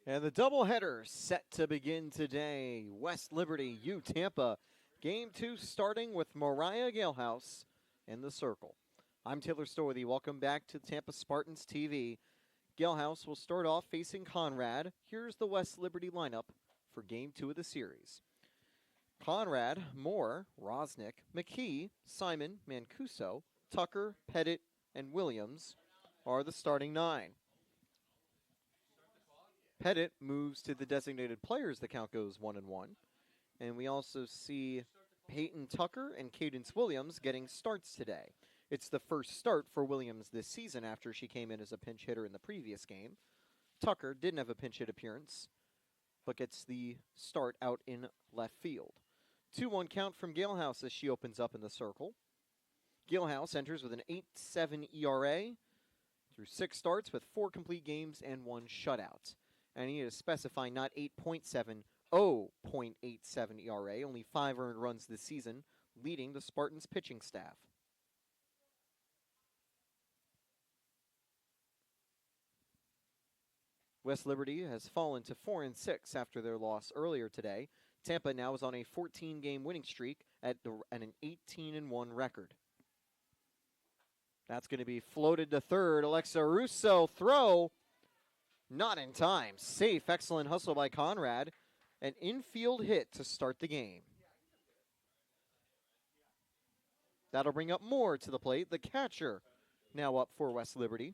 And the doubleheader set to begin today. West Liberty, U Tampa. Game 2 starting with Mariah Galehouse in the circle. I'm Taylor Storthy. Welcome back to Tampa Spartans TV. Galehouse will start off facing Conrad. Here's the West Liberty lineup for Game 2 of the series. Conrad, Moore, Rosnick, McKee, Simon, Mancuso, Tucker, Pettit, and Williams are the starting 9. Pettit moves to the designated players. The count goes 1-1. And we also see Peyton Tucker and Cadence Williams getting starts today. It's the first start for Williams this season after she came in as a pinch hitter in the previous game. Tucker didn't have a pinch hit appearance, but gets the start out in left field. 2-1 count from Galehouse as she opens up in the circle. Galehouse enters with an 8.7 ERA through 6 starts with 4 complete games and 1 shutout. And he need to specify not 8.7, 0.87 ERA, only 5 earned runs this season, leading the Spartans pitching staff. West Liberty has fallen to 4-6 after their loss earlier today. Tampa now is on a 14-game winning streak at an 18-1 record. That's going to be floated to third. Alexa Russo throw. Not in time. Safe. Excellent hustle by Conrad. An infield hit to start the game. That'll bring up Moore to the plate. The catcher now up for West Liberty.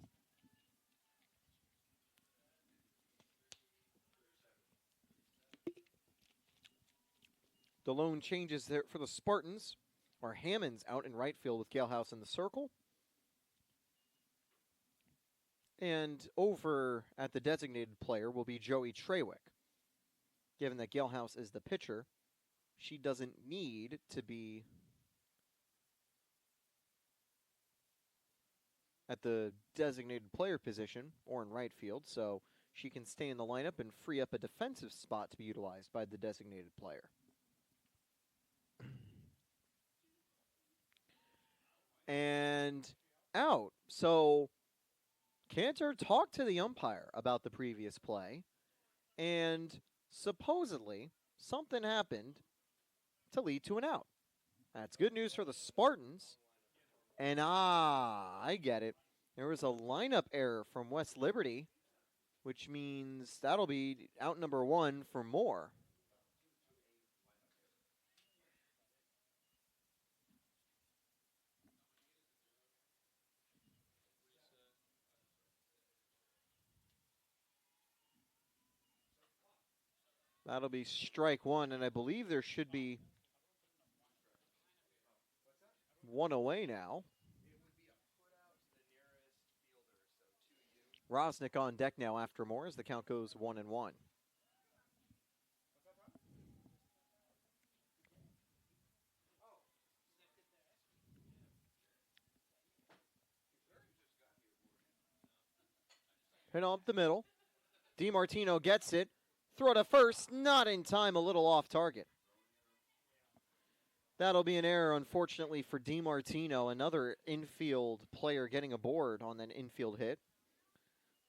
The lone changes there for the Spartans are Hammonds out in right field with Galehouse in the circle. And over at the designated player will be Joey Trawick. Given that Galehouse is the pitcher, she doesn't need to be at the designated player position or in right field, so she can stay in the lineup and free up a defensive spot to be utilized by the designated player. And out. So Cantor talked to the umpire about the previous play, and supposedly something happened to lead to an out. That's good news for the Spartans. And I get it. There was a lineup error from West Liberty, which means that'll be out number 1 for Moore. That'll be strike 1, and I believe there should be 1 away now. Rosnick on deck now after Moore as the count goes 1-1. Hit up the middle. DiMartino gets it. Throw to first, not in time, a little off target. That'll be an error, unfortunately, for DiMartino, another infield player getting aboard on that infield hit.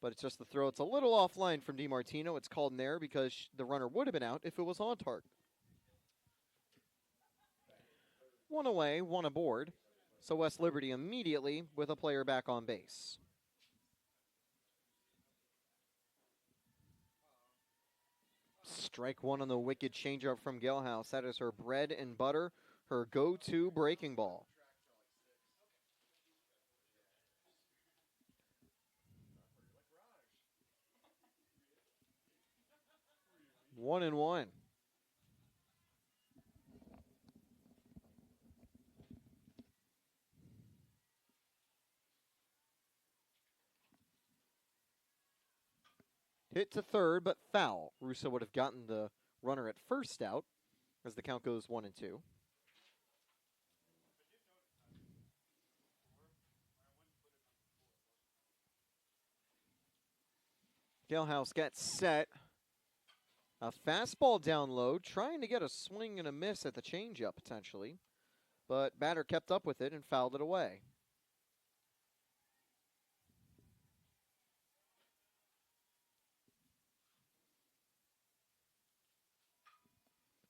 But it's just the throw. It's a little offline from DiMartino. It's called an error because the runner would have been out if it was on target. 1 away, 1 aboard. So West Liberty immediately with a player back on base. Strike 1 on the wicked changeup from Galehouse. That is her bread and butter, her go-to breaking ball. One and one. Hit to third, but foul. Russo would have gotten the runner at first out as the count goes 1-2. Galehouse gets set. A fastball down low, trying to get a swing and a miss at the changeup potentially. But batter kept up with it and fouled it away.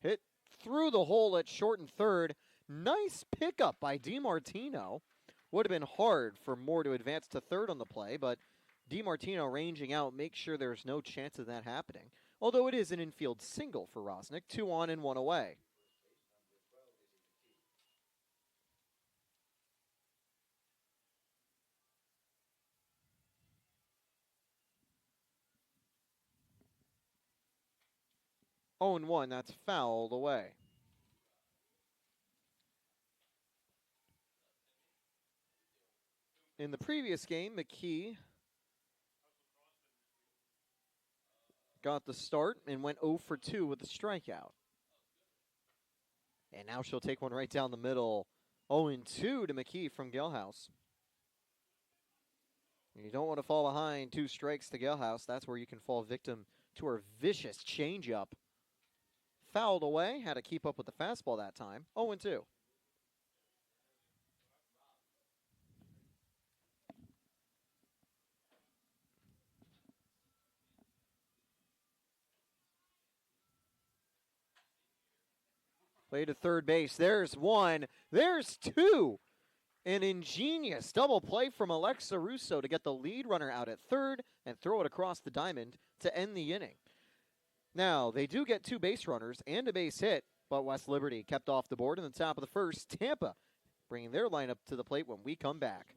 Hit through the hole at short and third. Nice pickup by DiMartino. Would have been hard for Moore to advance to third on the play, but DiMartino ranging out makes sure there's no chance of that happening. Although it is an infield single for Rosnick, 2 on and 1 away. Oh and 1, that's fouled away. In the previous game, McKee got the start and went 0 for 2 with a strikeout. And now she'll take one right down the middle. 0 and 2 to McKee from Galehouse. You don't want to fall behind 2 strikes to Galehouse. That's where you can fall victim to her vicious changeup. Fouled away, had to keep up with the fastball that time. 0 and 2. Play to third base. There's 1. There's 2. An ingenious double play from Alexa Russo to get the lead runner out at third and throw it across the diamond to end the inning. Now, they do get 2 base runners and a base hit, but West Liberty kept off the board in the top of the first. Tampa bringing their lineup to the plate when we come back.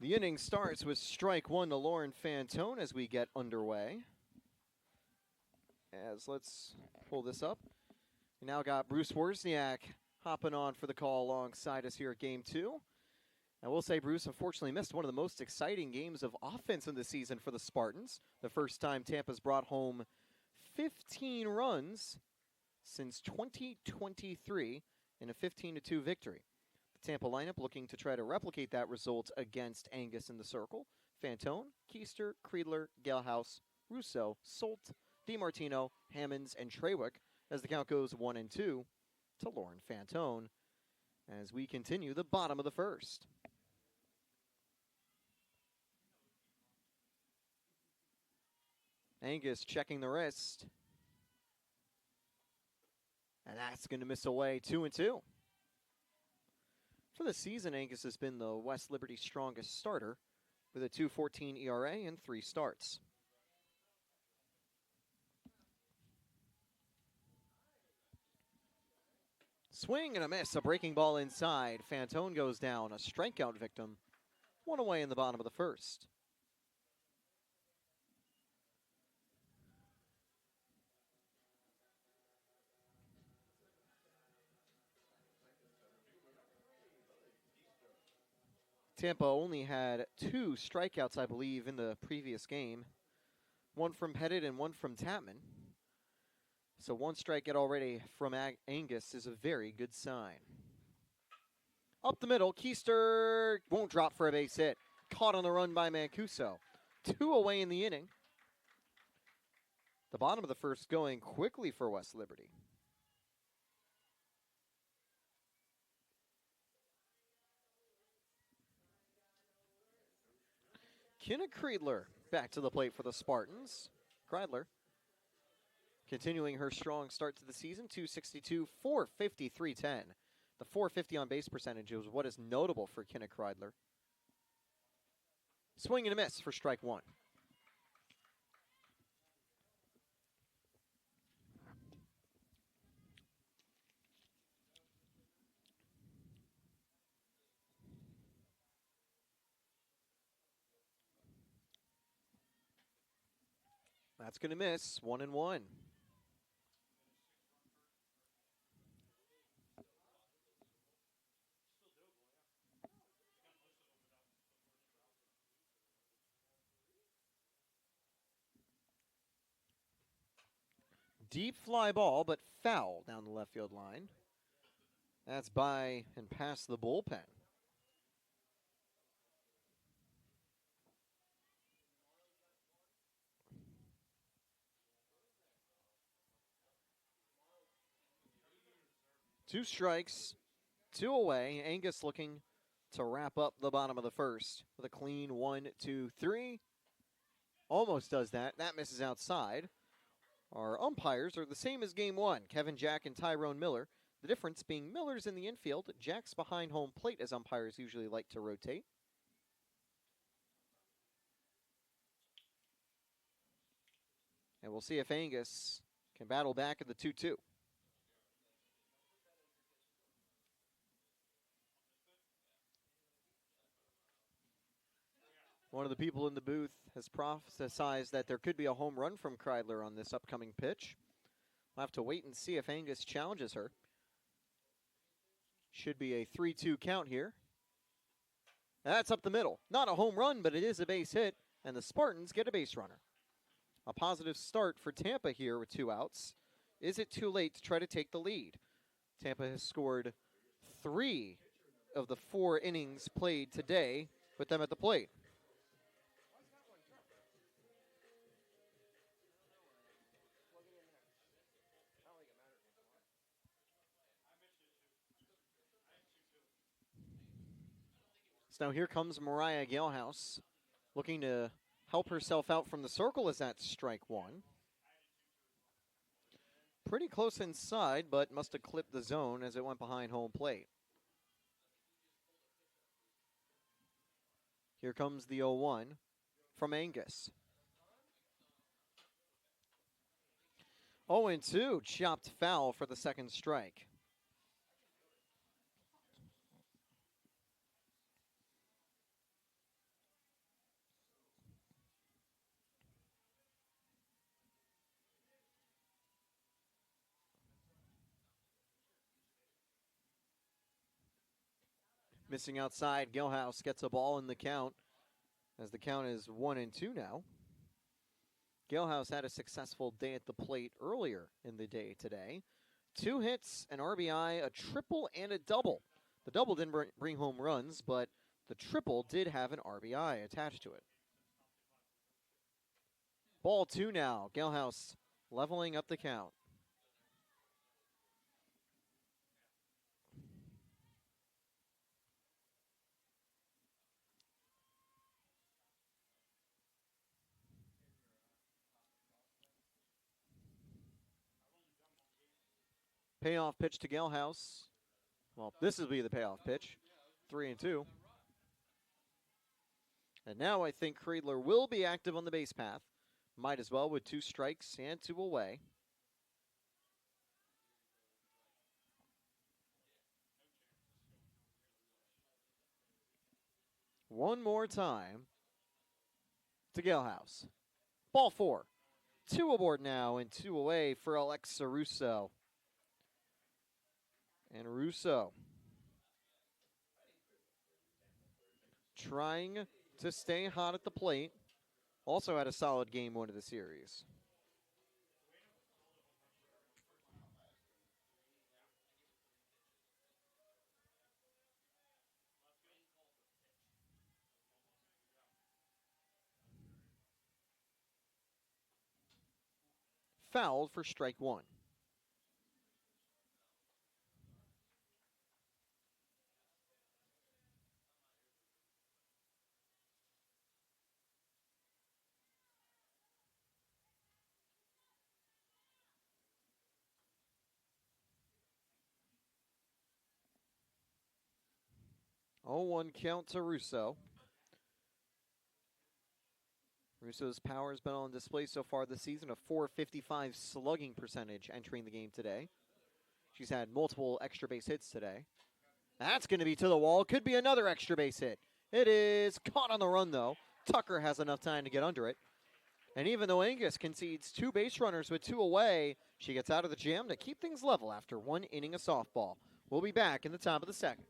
The inning starts with strike 1 to Lauren Fantone as we get underway. Let's pull this up. We now got Bruce Wozniak hopping on for the call alongside us here at Game 2. I will say Bruce unfortunately missed one of the most exciting games of offense in the season for the Spartans. The first time Tampa's brought home 15 runs since 2023 in a 15-2 victory. The Tampa lineup looking to try to replicate that result against Angus in the circle. Fantone, Keister, Creedler, Galehouse, Russo, Solt, DiMartino, Hammonds, and Trawick as the count goes 1 and 2 to Lauren Fantone as we continue the bottom of the first. Angus checking the wrist. And that's going to miss away 2 and 2. For the season, Angus has been the West Liberty strongest starter with a 2.14 ERA and 3 starts. Swing and a miss, a breaking ball inside. Fantone goes down, a strikeout victim. 1 away in the bottom of the first. Tampa only had 2 strikeouts, I believe, in the previous game. 1 from Pettit and 1 from Tapman. So 1 strikeout already from Angus is a very good sign. Up the middle, Keister won't drop for a base hit. Caught on the run by Mancuso. 2 away in the inning. The bottom of the first going quickly for West Liberty. Kenna Kreidler back to the plate for the Spartans. Kreidler continuing her strong start to the season, 262, 450, 310. The 450 on base percentage is what is notable for Kenna Kreidler. Swing and a miss for strike 1. That's going to miss, 1-1. Deep fly ball, but foul down the left field line. That's by and past the bullpen. Two strikes, 2 away. Angus looking to wrap up the bottom of the first with a clean 1-2-3. Almost does that. That misses outside. Our umpires are the same as game 1. Kevin Jack and Tyrone Miller. The difference being Miller's in the infield. Jack's behind home plate, as umpires usually like to rotate. And we'll see if Angus can battle back at the 2-2. One of the people in the booth has prophesized that there could be a home run from Kreidler on this upcoming pitch. We'll have to wait and see if Angus challenges her. Should be a 3-2 count here. That's up the middle. Not a home run, but it is a base hit, and the Spartans get a base runner. A positive start for Tampa here with 2 outs. Is it too late to try to take the lead? Tampa has scored 3 of the 4 innings played today with them at the plate. So now here comes Mariah Galehouse looking to help herself out from the circle as that's strike 1. Pretty close inside, but must have clipped the zone as it went behind home plate. Here comes the 0-1 from Angus. 0-2, chopped foul for the second strike. Missing outside, Gilhouse gets a ball in the count as the count is 1-2 now. Gilhouse had a successful day at the plate earlier in the day today. 2 hits, an RBI, a triple, and a double. The double didn't bring home runs, but the triple did have an RBI attached to it. Ball 2 now. Gilhouse leveling up the count. Payoff pitch to Galehouse. Well, this will be the payoff pitch. 3-2. And now I think Kreidler will be active on the base path. Might as well with 2 strikes and 2 away. One more time to Galehouse. Ball 4. 2 aboard now and 2 away for Alexa Russo. And Russo trying to stay hot at the plate. Also had a solid game 1 of the series. fouled for strike one. Oh, 1 count to Russo. Russo's power has been on display so far this season, a .455 slugging percentage entering the game today. She's had multiple extra base hits today. That's going to be to the wall. Could be another extra base hit. It is caught on the run, though. Tucker has enough time to get under it. And even though Angus concedes 2 base runners with 2 away, she gets out of the jam to keep things level after 1 inning of softball. We'll be back in the top of the second.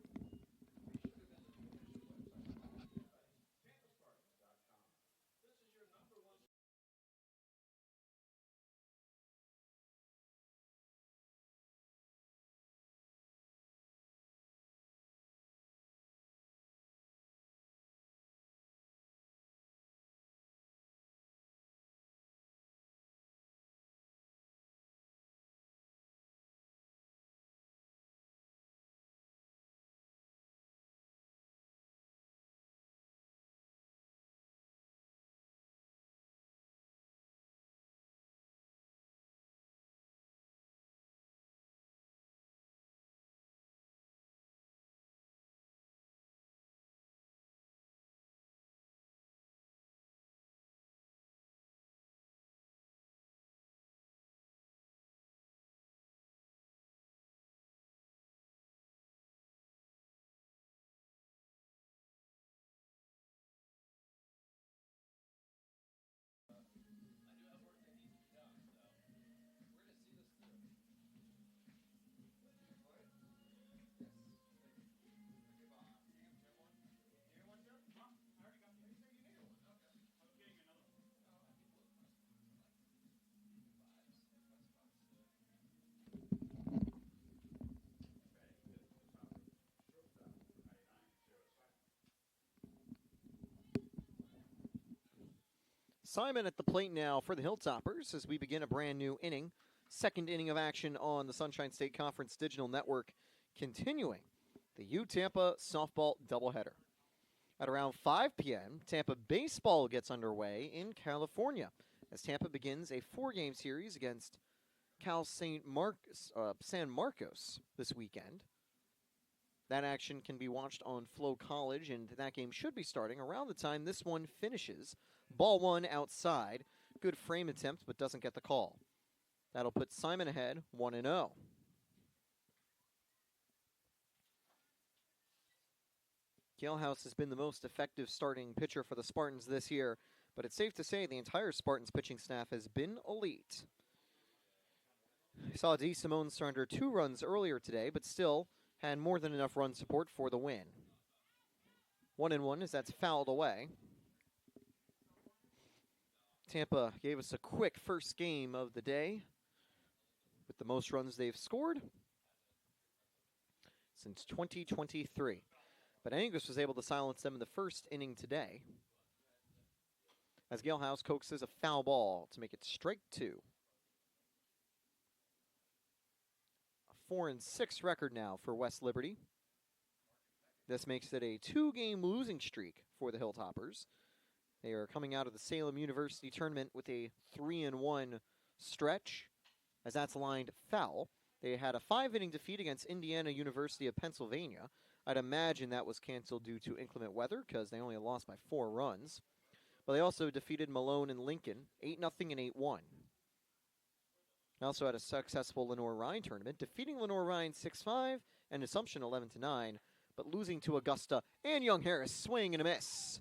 Simon at the plate now for the Hilltoppers as we begin a brand new inning. Second inning of action on the Sunshine State Conference Digital Network, continuing the U-Tampa softball doubleheader. At around 5 p.m., Tampa baseball gets underway in California as Tampa begins a 4-game series against San Marcos this weekend. That action can be watched on Flow College, and that game should be starting around the time this one finishes. Ball 1 outside. Good frame attempt, but doesn't get the call. That'll put Simon ahead 1-0. Galehouse has been the most effective starting pitcher for the Spartans this year, but it's safe to say the entire Spartans pitching staff has been elite. I saw D. Simone surrender 2 runs earlier today, but still had more than enough run support for the win. 1-1 as that's fouled away. Tampa gave us a quick first game of the day with the most runs they've scored since 2023. But Angus was able to silence them in the first inning today as Galehouse coaxes a foul ball to make it strike 2. A 4-6 record now for West Liberty. This makes it a 2-game losing streak for the Hilltoppers. They are coming out of the Salem University tournament with a 3-1 stretch, as that's lined foul. They had a 5-inning defeat against Indiana University of Pennsylvania. I'd imagine that was canceled due to inclement weather because they only lost by 4 runs. But they also defeated Malone and Lincoln 8-0 and 8-1. They also had a successful Lenore-Rhine tournament, defeating Lenore-Rhine 6-5 and Assumption 11-9, but losing to Augusta and Young Harris, swing and a miss.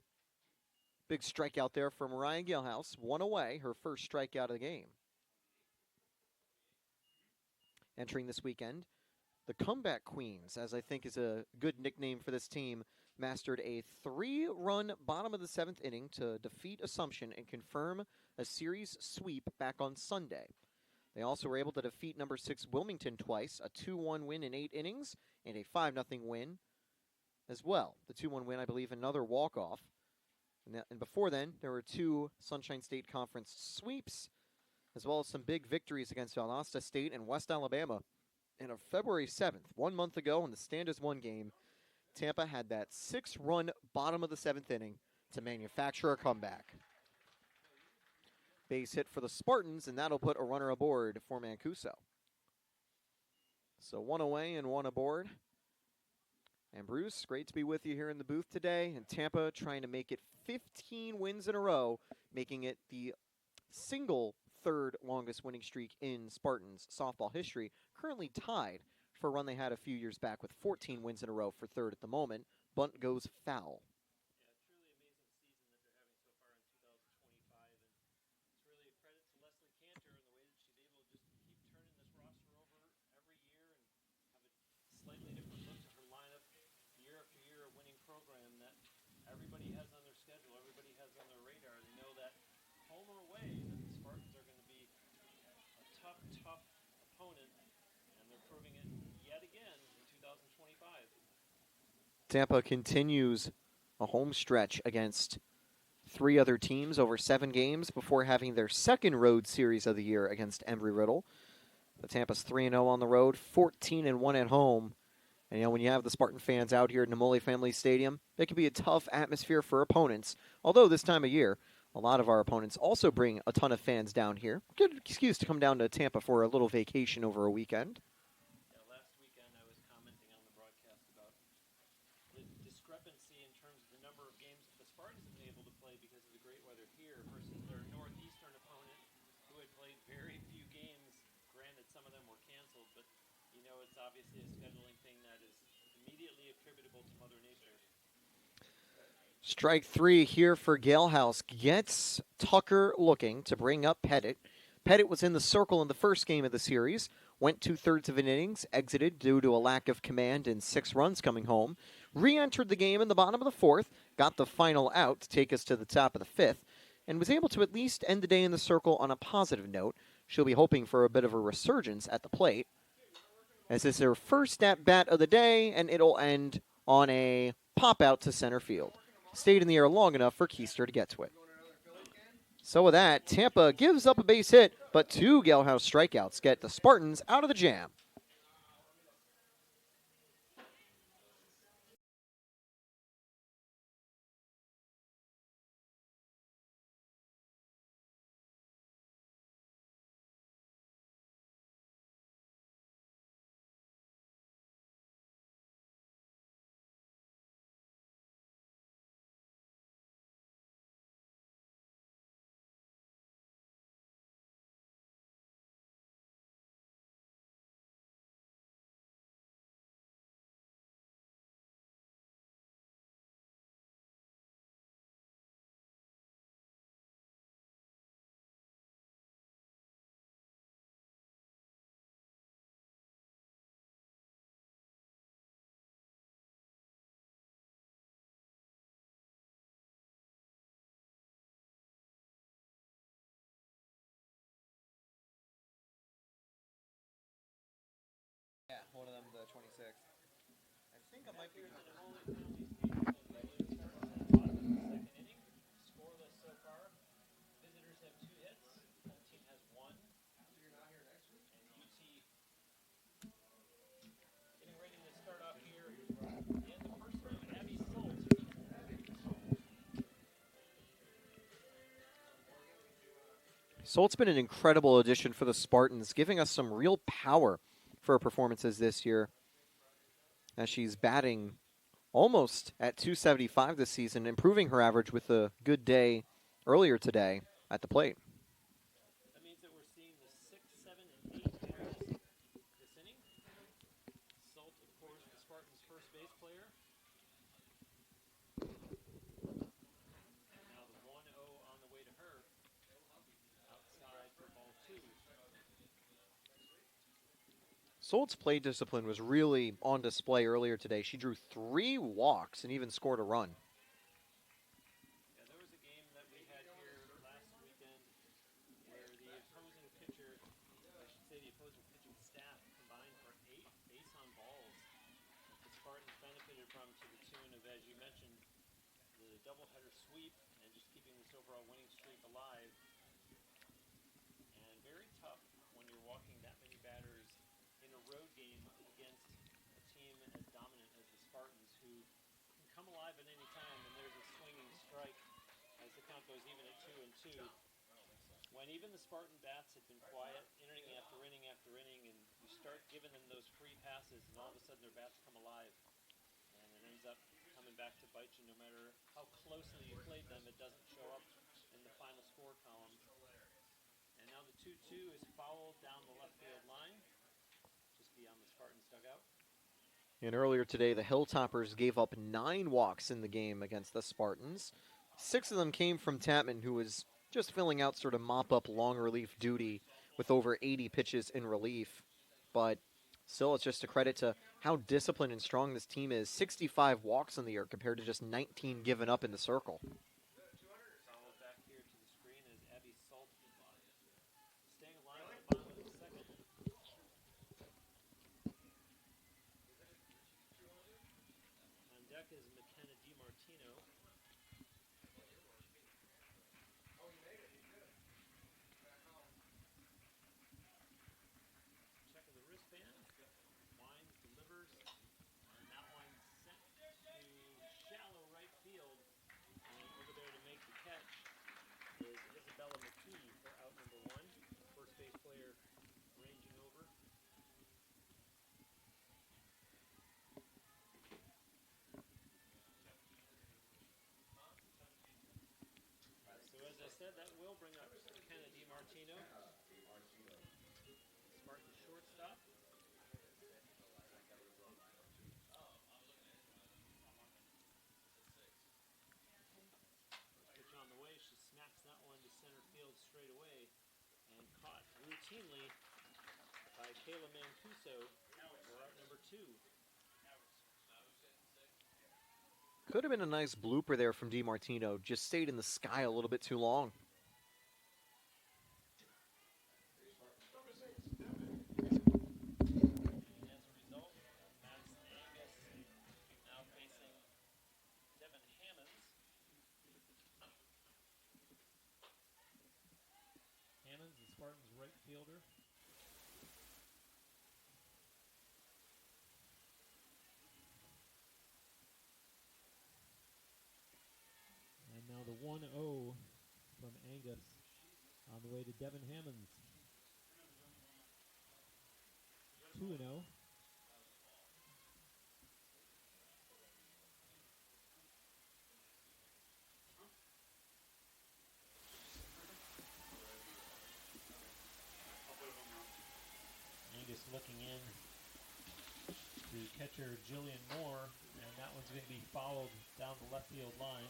Big strikeout there from Mariah Galehouse, 1 away, her first strikeout of the game. Entering this weekend, the Comeback Queens, as I think is a good nickname for this team, mastered a 3-run bottom of the 7th inning to defeat Assumption and confirm a series sweep back on Sunday. They also were able to defeat number 6 Wilmington twice, a 2-1 win in 8 innings, and a 5-0 win as well. The 2-1 win, I believe, another walk-off. And before then, there were 2 Sunshine State Conference sweeps, as well as some big victories against Valdosta State and West Alabama. And on February 7th, 1 month ago in the Stand as One game, Tampa had that 6-run bottom of the 7th inning to manufacture a comeback. Base hit for the Spartans, and that'll put a runner aboard for Mancuso. So 1 away and 1 aboard. And Bruce, great to be with you here in the booth today. And Tampa trying to make it 15 wins in a row, making it the single third longest winning streak in Spartans softball history, currently tied for a run they had a few years back with 14 wins in a row for third at the moment. Bunt goes foul. Everybody has on their schedule, everybody has on their radar. They know that home or away, that the Spartans are going to be a tough opponent, and they're proving it yet again in 2025. Tampa continues a home stretch against 3 other teams over 7 games before having their second road series of the year against Embry-Riddle. The Tampa's 3-0 on the road, 14-1 at home. And, when you have the Spartan fans out here at Namole Family Stadium, it can be a tough atmosphere for opponents. Although this time of year, a lot of our opponents also bring a ton of fans down here. Good excuse to come down to Tampa for a little vacation over a weekend. Yeah, last weekend I was commenting on the broadcast about the discrepancy in terms of the number of games that the Spartans have been able to play because of the great weather here versus their northeastern opponent who had played very few games. Granted, some of them were canceled, but it's obviously a scheduling thing that is immediately attributable to Mother Nature. Strike 3 here for Galehouse. Gets Tucker looking to bring up Pettit. Pettit was in the circle in the first game of the series. Went 2/3 of an innings, exited due to a lack of command and 6 runs coming home. Re-entered the game in the bottom of the 4th, got the final out to take us to the top of the 5th, and was able to at least end the day in the circle on a positive note. She'll be hoping for a bit of a resurgence at the plate, as this is her first at-bat of the day, and it'll end on a pop-out to center field. Stayed in the air long enough for Keister to get to it. So with that, Tampa gives up a base hit, but 2 Galehouse strikeouts get the Spartans out of the jam. Yeah, one of them, the 26th. I think I might be. Scoreless so far. Visitors have 2 hits. Home team has 1. And UT getting ready to start off here in the first round. Abby Solt. Solt's been an incredible addition for the Spartans, giving us some real power for her performances this year, as she's batting almost at .275 this season, improving her average with a good day earlier today at the plate. That means that we're seeing the 6, 7, and 8 hitters this inning. Solt, of course, the Spartans' first base player. Now the 1-0 on the way to her. Outside for ball 2. Solt's play discipline was really on display earlier today. She drew 3 walks and even scored a run. Yeah, there was a game that we had here last weekend where the opposing pitcher, I should say the opposing pitching staff, combined for 8 base on balls. The Spartans benefited from, to the tune of, as you mentioned, the doubleheader sweep and just keeping this overall winning streak alive. And very road game against a team as dominant as the Spartans, who can come alive at any time, and there's a swinging strike as the count goes even at 2-2. When even the Spartan bats had been quiet inning after inning after inning, and you start giving them those free passes, and all of a sudden their bats come alive, and it ends up coming back to bite you. No matter how closely you played them, it doesn't show up in the final score column. And now the 2-2 is fouled down the left field line, just beyond the Spartans dugout. And earlier today, the Hilltoppers gave up 9 walks in the game against the Spartans. 6 of them came from Tapman, who was just filling out sort of mop-up long relief duty with over 80 pitches in relief. But still, it's just a credit to how disciplined and strong this team is. 65 walks in the year compared to just 19 given up in the circle. Followed back here to the screen is Abby Salt. Staying alive at the bottom of the second. On deck is McKenna DiMartino. Checking the wristband. Wines delivers. And that one sent to shallow right field. And over there to make the catch is Isabella McKee for out number 1. First base player ranging over. So as I said, that will bring up McKenna DiMartino. Spartan shortstop. Pitch on the way. She snaps that one to center field straight away and caught routinely by Kayla Mancuso for out number 2. Could have been a nice blooper there from DiMartino. Just stayed in the sky a little bit too long. Hammonds, the Spartans' right fielder. And now the 1-0 from Angus on the way to Devin Hammonds. 2-0. Angus looking in to catcher Jillian Moore, and that one's going to be fouled down the left field line.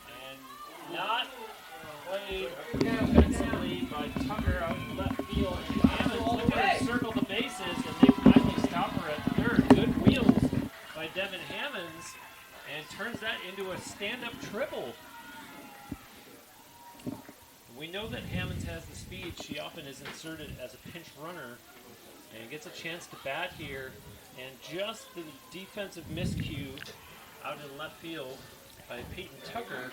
And not played defensively by Tucker out in left field. And Hammonds looking to circle the bases, and they finally stop her at third. Good wheels by Devin Hammonds, and turns that into a stand-up triple. We know that Hammonds has the speed. She often is inserted as a pinch runner and gets a chance to bat here. And just the defensive miscue out in left field by Peyton Tucker.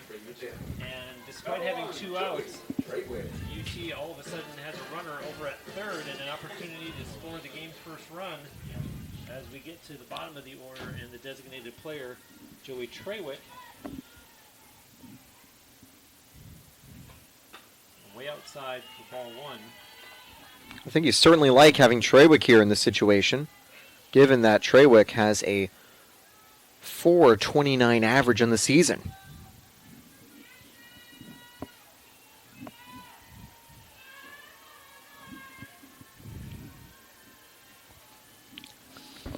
And despite having 2 outs, UT all of a sudden has a runner over at third and an opportunity to score the game's first run as we get to the bottom of the order and the designated player, Joey Trawick. Way outside for ball 1. I think you certainly like having Trawick here in this situation, given that Trawick has a .429 average in the season.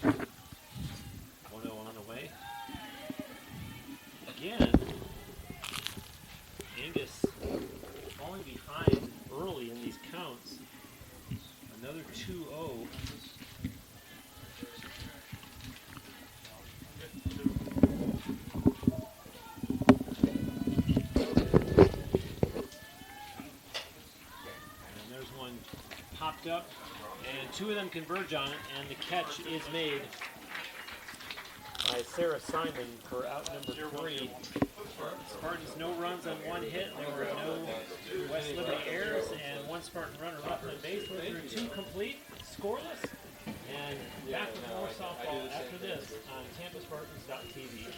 On the way. Again, Angus falling behind early in these counts. Another 2-0. popped up, and two of them converge on it, and the catch is made by Sarah Simon for out number 3. Spartans no runs on one hit. There were no West Liberty errors and one Spartan runner left on base. Those are 2 complete, scoreless. And back with more softball after this on TampaSpartans.tv.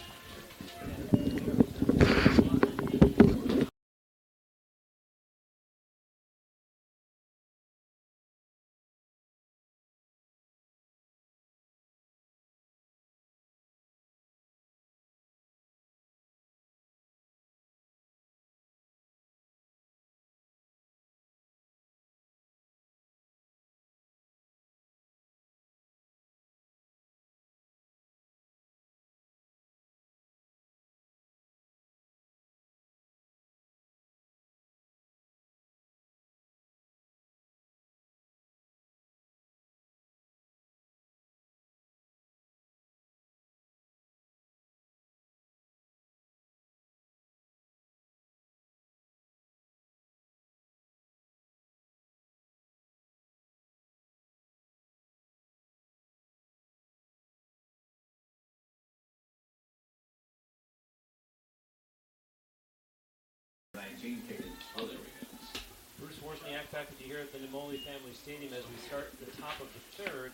Bruce Wozniak back with you here at the Nemoli Family Stadium as we start the top of the third.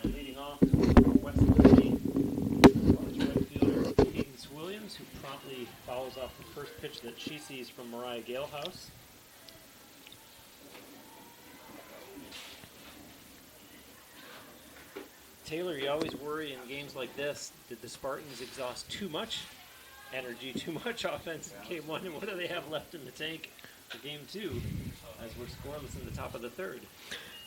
Leading off for West Liberty, right fielder Cadence Williams, who promptly fouls off the first pitch that she sees from Mariah Galehouse. Taylor, you always worry in games like this, did the Spartans exhaust too much energy, too much offense in game 1, and what do they have left in the tank for game 2 as we're scoreless in the top of the third?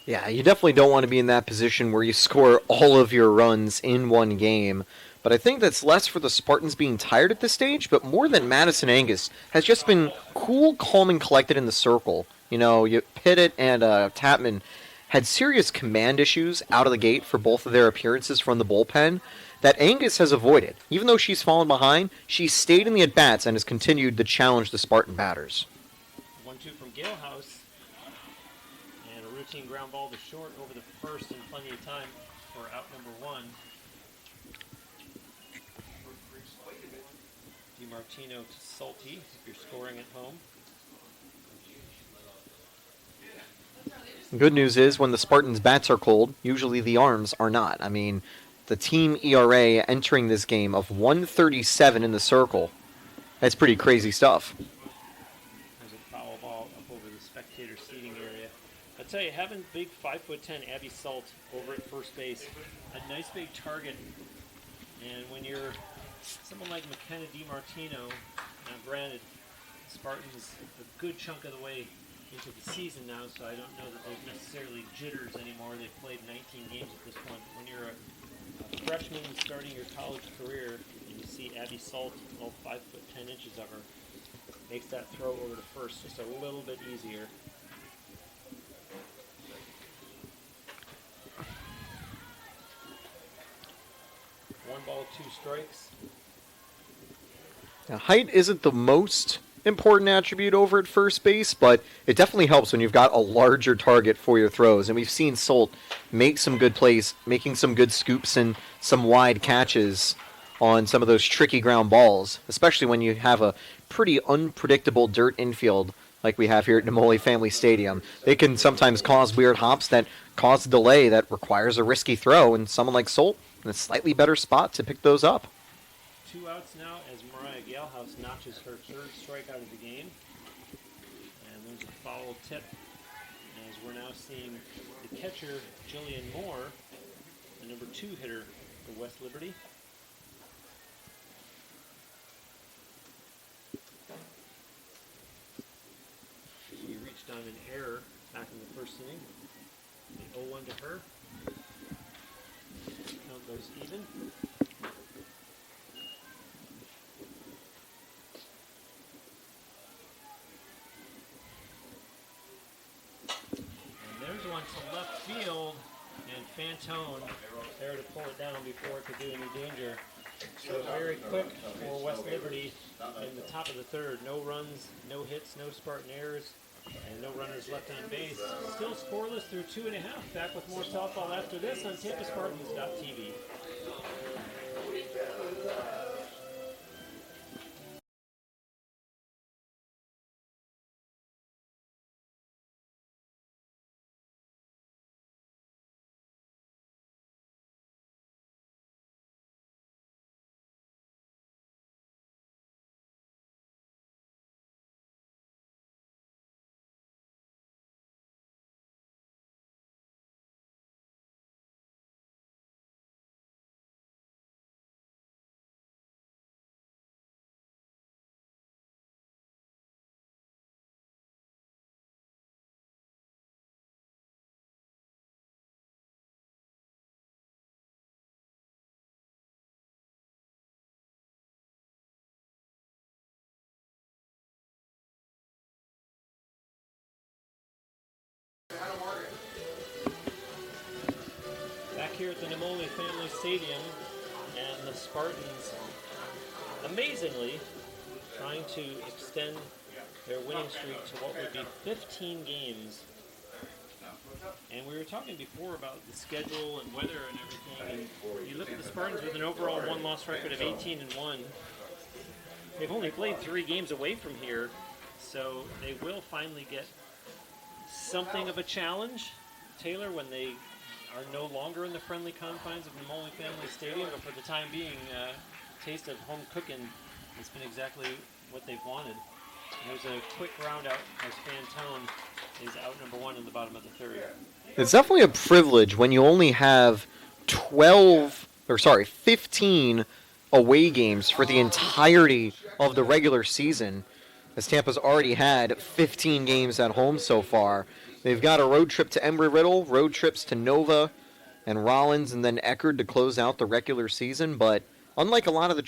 Yeah, you definitely don't want to be in that position where you score all of your runs in one game. But I think that's less for the Spartans being tired at this stage, but more than Madison Angus has just been cool, calm, and collected in the circle. You know, Pittett and Tapman had serious command issues out of the gate for both of their appearances from the bullpen that Angus has avoided. Even though she's fallen behind, she's stayed in the at-bats and has continued to challenge the Spartan batters. 1-2 from Galehouse. And a routine ground ball to short over the first and plenty of time for out number 1. DiMartino to Salty if you're scoring at home. The good news is when the Spartans' bats are cold, usually the arms are not. I mean, the team ERA entering this game of 137 in the circle. That's pretty crazy stuff. There's a foul ball up over the spectator seating area. I tell you, having big 5'10" Abby Salt over at first base, a nice big target. And when you're someone like McKenna DiMartino, now granted, Spartans a good chunk of the way into the season now, so I don't know that they've necessarily jitters anymore. They've played 19 games at this point. But when you're a freshman starting your college career and you see Abby Salt, all 5'10" of her, makes that throw over to first just a little bit easier. One ball, 2 strikes. Now, height isn't the most important attribute over at first base, but it definitely helps when you've got a larger target for your throws. And we've seen Salt make some good plays, making some good scoops and some wide catches on some of those tricky ground balls, especially when you have a pretty unpredictable dirt infield like we have here at Nemoli Family Stadium. They can sometimes cause weird hops that cause a delay that requires a risky throw, and someone like Salt in a slightly better spot to pick those up. 2 outs now as Mariah Galehouse notches her 3rd strikeout of the game. And there's a foul tip as we're now seeing the catcher, Jillian Moore, the number 2 hitter for West Liberty. She reached on an error back in the first inning. The 0-1 to her. Count goes even. One to left field, and Fantone there to pull it down before it could do any danger. So very quick for West Liberty in the top of the third. No runs, no hits, no Spartan errors. And no runners left on base. Still scoreless through 2.5. Back with more softball after this on TampaSpartans.tv. Back here at the Nemoli Family Stadium, and the Spartans, amazingly, trying to extend their winning streak to what would be 15 games. And we were talking before about the schedule and weather and everything. And you look at the Spartans with an overall one-loss record of 18-1. They've only played 3 games away from here, so they will finally get something of a challenge, Taylor, when they are no longer in the friendly confines of Nemoli Family Stadium. But for the time being, taste of home cooking has been exactly what they've wanted. There's a quick round out as Fantone is out number 1 in the bottom of the 3rd. It's definitely a privilege when you only have 15 away games for the entirety of the regular season, as Tampa's already had 15 games at home so far. They've got a road trip to Embry-Riddle, road trips to Nova and Rollins, and then Eckerd to close out the regular season. But unlike a lot of the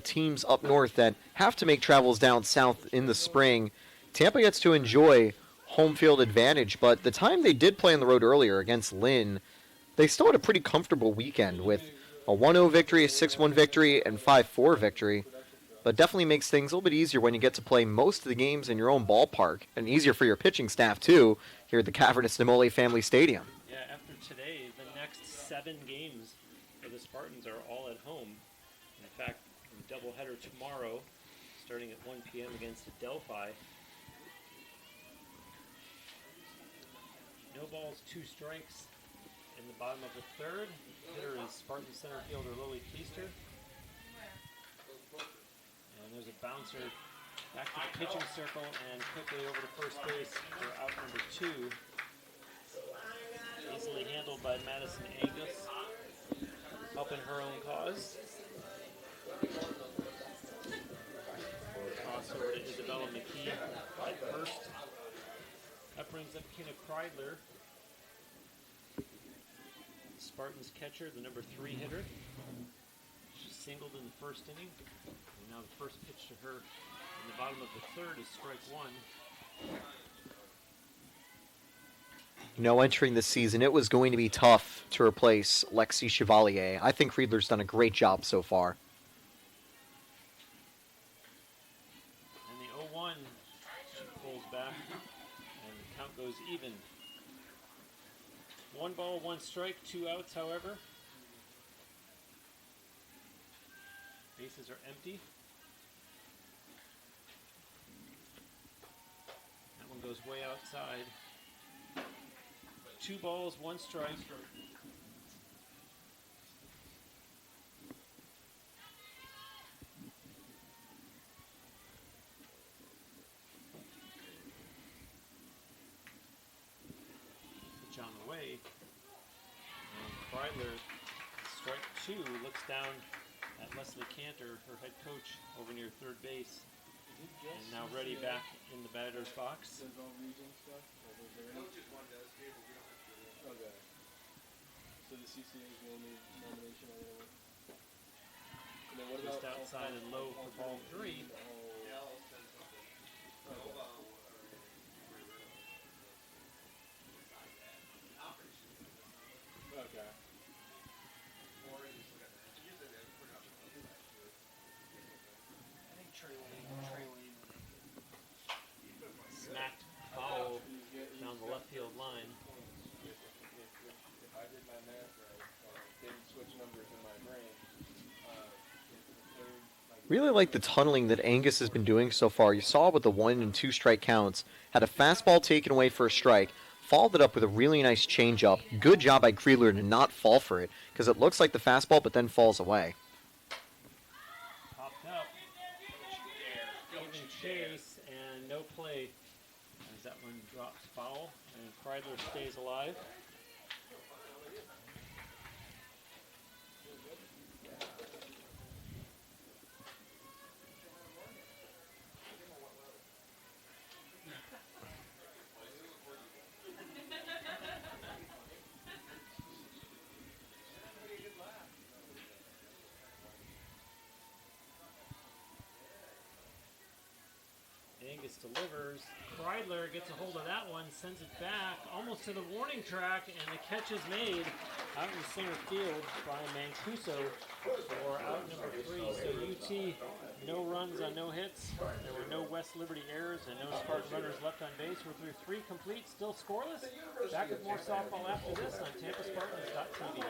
teams up north that have to make travels down south in the spring, Tampa gets to enjoy home field advantage. But the time they did play on the road earlier against Lynn, they still had a pretty comfortable weekend with a 1-0 victory, a 6-1 victory, and 5-4 victory. But definitely makes things a little bit easier when you get to play most of the games in your own ballpark, and easier for your pitching staff, too, here at the cavernous Nemoli Family Stadium. Yeah, after today, the next 7 games for the Spartans are all at home. In fact, a doubleheader tomorrow, starting at 1 p.m. against Delphi. No balls, 2 strikes in the bottom of the 3rd. Hitter is Spartan center fielder Lily Keister. And there's a bouncer back to the pitching circle and quickly over to first base for out number 2. Easily handled by Madison Angus, helping her own cause. Toss over to Isabella McKee at first. That brings up Kenna Kreidler, Spartans catcher, the number 3 hitter. She singled in the first inning. And now the first pitch to her in the bottom of the 3rd is strike 1. Entering the season, it was going to be tough to replace Lexi Chevalier. I think Friedler's done a great job so far. And the 0-1, she pulls back, and the count goes even. 1 ball, 1 strike, 2 outs, however. Bases are empty. That one goes way outside. 2 balls, 1 strike. Pitch on the way. And Kreidler, strike 2, looks down at Leslie Cantor, her head coach, over near third base. And now ready back in the batter's box. Okay. So the CCA is the only nomination I want. And then what Just about outside and low for ball 3. Okay. Smacked foul Really like the tunneling that Angus has been doing so far. You saw with the 1 and 2 strike counts. Had a fastball taken away for a strike. Followed it up with a really nice changeup. Good job by Kreidler to not fall for it, because it looks like the fastball, but then falls away. Popped up. Giving chase and no play as that one drops foul and Kreidler stays alive. Angus delivers. Kreidler gets a hold of that one, sends it back almost to the warning track, and the catch is made out in center field by Mancuso for out number 3. So UT, no runs on no hits. There were no West Liberty errors and no Spartan runners left on base. We're through 3 complete, still scoreless. Back with more softball after this on TampaSpartans.tv.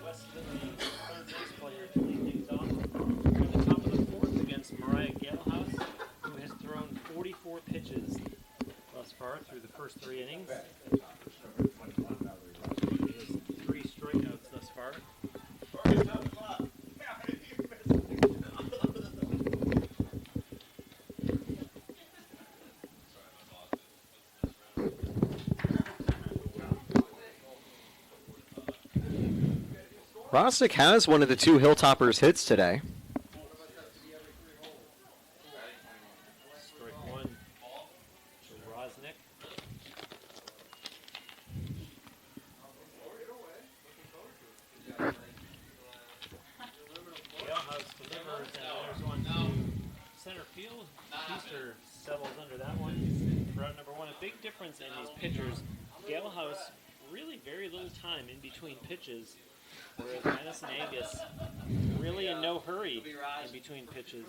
West Liberty third base player to lead things off. We're at the top of the 4th against Mariah Galehouse, who has thrown 44 pitches thus far through the first 3 innings. She has 3 strikeouts thus far. Rosnick has one of the 2 Hilltoppers hits today. Strike 1 to Rosnick. Galehouse delivers, and there's one to center field. Feaster settles under that one for out number 1. A big difference in these pitchers. Galehouse, really very little time in between pitches, whereas Madison Angus, really in no hurry in between pitches.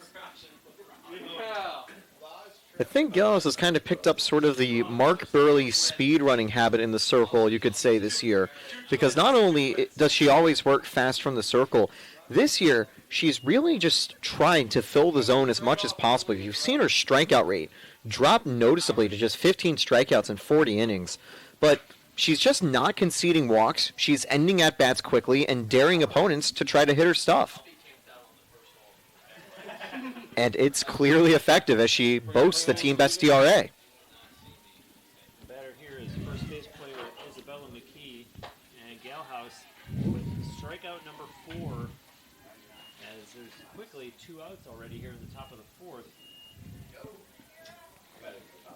I think Gillis has kind of picked up sort of the Mark Burley speed running habit in the circle, you could say, this year. Because not only does she always work fast from the circle, this year she's really just trying to fill the zone as much as possible. You've seen her strikeout rate drop noticeably to just 15 strikeouts in 40 innings. But she's just not conceding walks. She's ending at-bats quickly and daring opponents to try to hit her stuff. And it's clearly effective as she boasts the team best ERA. The batter here is first base player Isabella McKee, and Galehouse with strikeout number 4, as there's quickly 2 outs already here in the top of the 4th.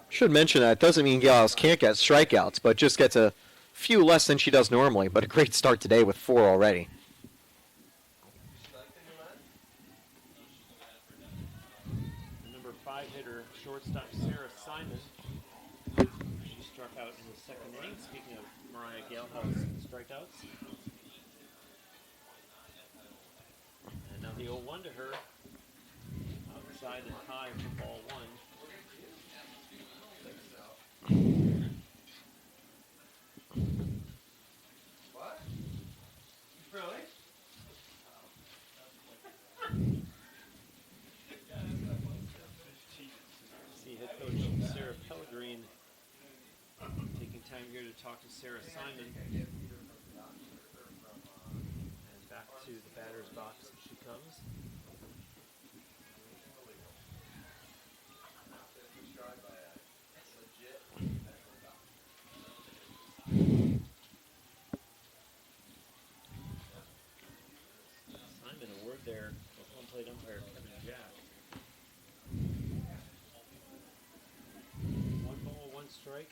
Should mention that doesn't mean Gales can't get strikeouts, but just gets a few less than she does normally. But a great start today with 4 already. The number 5 hitter, shortstop Sarah Simon. She struck out in the 2nd inning. Speaking of Mariah Galehouse strikeouts. And now the 0-1 to her. Outside and high for ball 1. What? Really? See head coach Sarah Pellegrine to talk to Sarah Simon. And back to the batter's box she comes. Simon, a word there with home plate umpire Kevin Jack. 1 ball, 1 strike.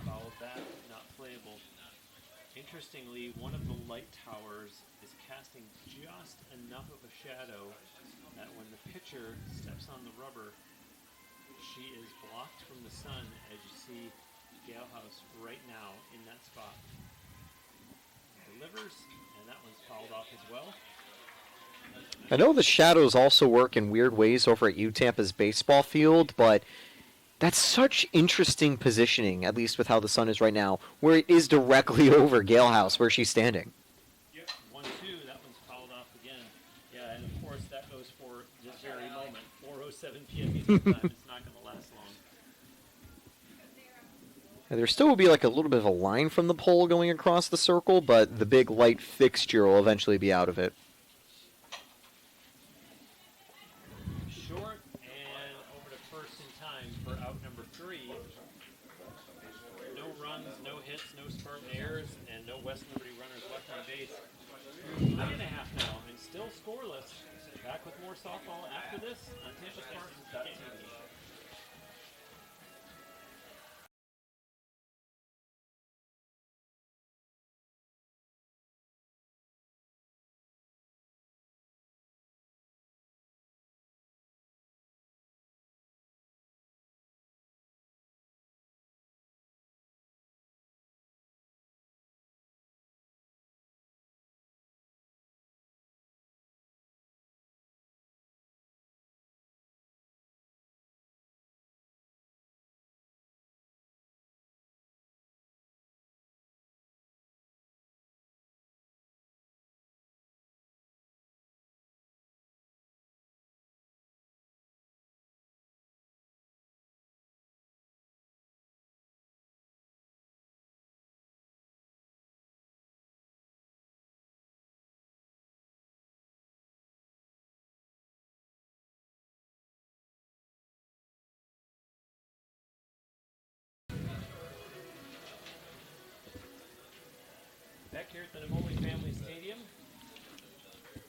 Fouled back, not playable. Interestingly, one of the light towers is casting just enough of a shadow that when the pitcher steps on the rubber, she is blocked from the sun, as you see Galehouse right now in that spot. Delivers, and that one's fouled off as well. I know the shadows also work in weird ways over at Tampa's baseball field, but that's such interesting positioning, at least with how the sun is right now, where it is directly over Galehouse, where she's standing. Yep, 1-2, that one's fouled off again. Yeah, and of course that goes for this very moment. 4:07 p.m. Eastern time. It's not going to last long. And there still will be like a little bit of a line from the pole going across the circle, but the big light fixture will eventually be out of it. Short and over to first in time for out number 3. No runs, no hits, no Spartan errors, and no West Liberty runners left on base. 3.5 now, and still scoreless. Back with more softball after this on TampaSpartans.tv. Back here at the Nemoli Family Stadium,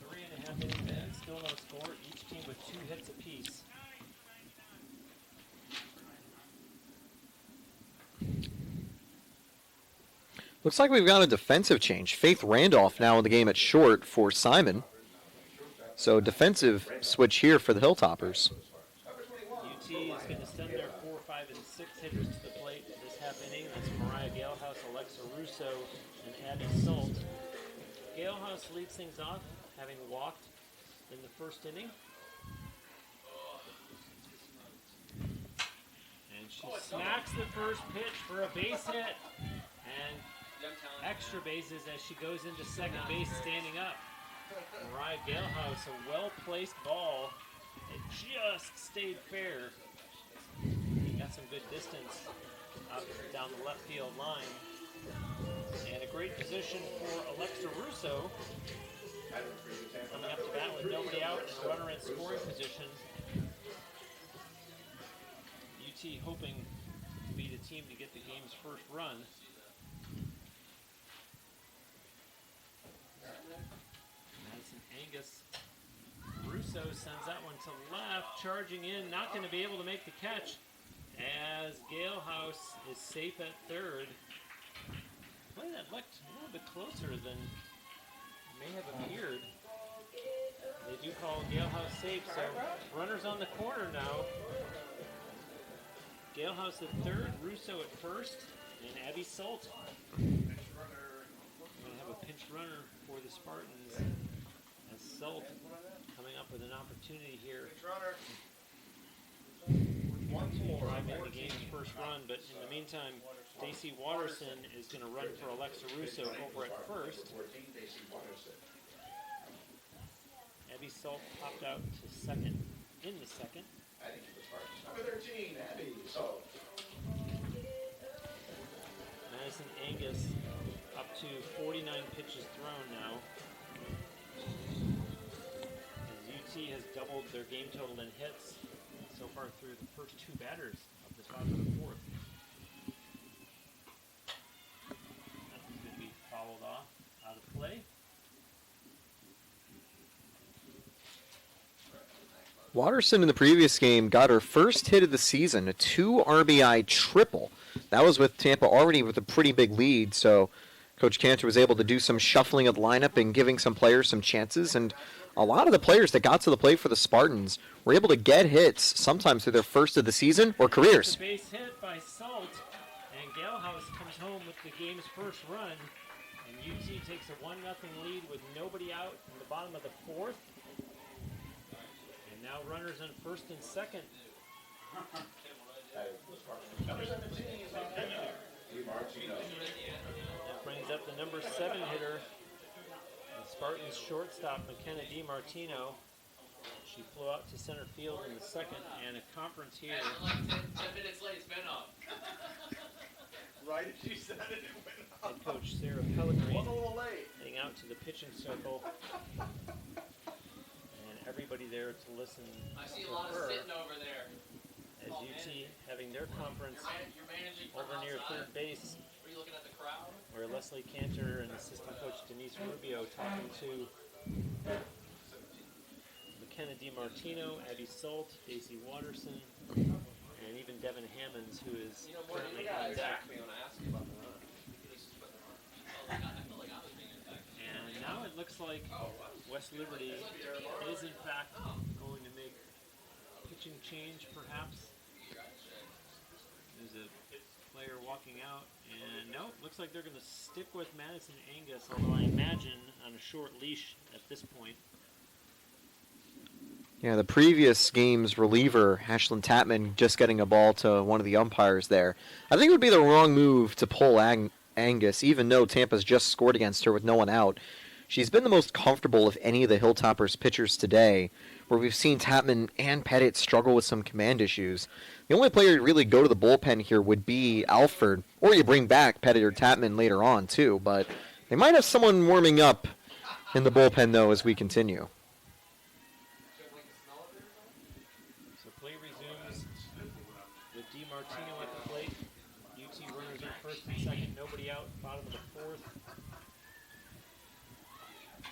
3.5 innings in, still no score, each team with 2 hits apiece. Looks like we've got a defensive change. Faith Randolph now in the game at short for Simon. So defensive switch here for the Hilltoppers. UT is going to send their 4, 5, and 6 hitters to the plate this half inning. That's Mariah Galehouse, Alexa Russo, and Abby Salt. Galehouse leads things off, having walked in the first inning. And she smacks the first pitch for a base hit. And extra bases as she goes into second base standing up. Mariah Galehouse, a well-placed ball. It just stayed fair. Got some good distance up down the left field line. And a great position for Alexa Russo. Coming up to bat with nobody out and a runner in scoring position. UT hoping to be the team to get the game's first run. Madison Angus. Russo sends that one to left, charging in, not going to be able to make the catch as Galehouse is safe at third. Play that looked a little bit closer than may have appeared. They do call Galehouse safe, so runners on the corner now. Galehouse at third, Russo at first, and Abby Salt. We're going to have a pinch runner for the Spartans as Salt coming up with an opportunity here. Drive in the game's first run, but in the meantime, Stacey Watterson is going to run for Alexa Russo over at first. Abby Salt popped out to second in the second. Madison Angus up to 49 pitches thrown now. As UT has doubled their game total in hits so far through the first two batters of this bottom of the fourth. Nothing's going to be fouled off out of play. Watterson in the previous game got her first hit of the season, a 2 RBI triple. That was with Tampa already with a pretty big lead, so Coach Cantor was able to do some shuffling of the lineup and giving some players some chances, and a lot of the players that got to the plate for the Spartans were able to get hits sometimes through their first of the season or careers. The base hit by Salt, and Galhouse comes home with the game's first run, and UT takes a 1-0 lead with nobody out in the bottom of the fourth. And now runners on first and second. That brings up the number 7 hitter, the Spartans shortstop, McKenna DiMartino. She flew out to center field in the second, and a conference here. Like 10 minutes late, it's been up. Right as you said it, it went up. Head coach Sarah Pellegrini One a little late. heading out to the pitching circle. And everybody there to listen I see to a lot of her sitting over there. as UT having their conference You're managing from over near outside. third base, Are you looking at the crowd? where Leslie Cantor and assistant coach Denise Rubio talking to McKenna DiMartino, Abby Salt, Daisy Watterson, and even Devin Hammonds, who is currently on deck. me when I asked you about the run. I felt like I was being attacked. And now it looks like West Liberty is in fact going to make a pitching change, perhaps. There's a player walking out, and no, looks like they're going to stick with Madison Angus, although I imagine on a short leash at this point. Yeah, the previous game's reliever, Ashlyn Tapman, just getting a ball to one of the umpires there. I think it would be the wrong move to pull Angus, even though Tampa's just scored against her with no one out. She's been the most comfortable of any of the Hilltoppers pitchers today, where we've seen Tapman and Pettit struggle with some command issues. The only player to really go to the bullpen here would be Alford, or you bring back Pettit or Tapman later on, too, but they might have someone warming up in the bullpen, though, as we continue. So play resumes with DiMartino at the plate. UT runners in first and second, nobody out, bottom of the fourth.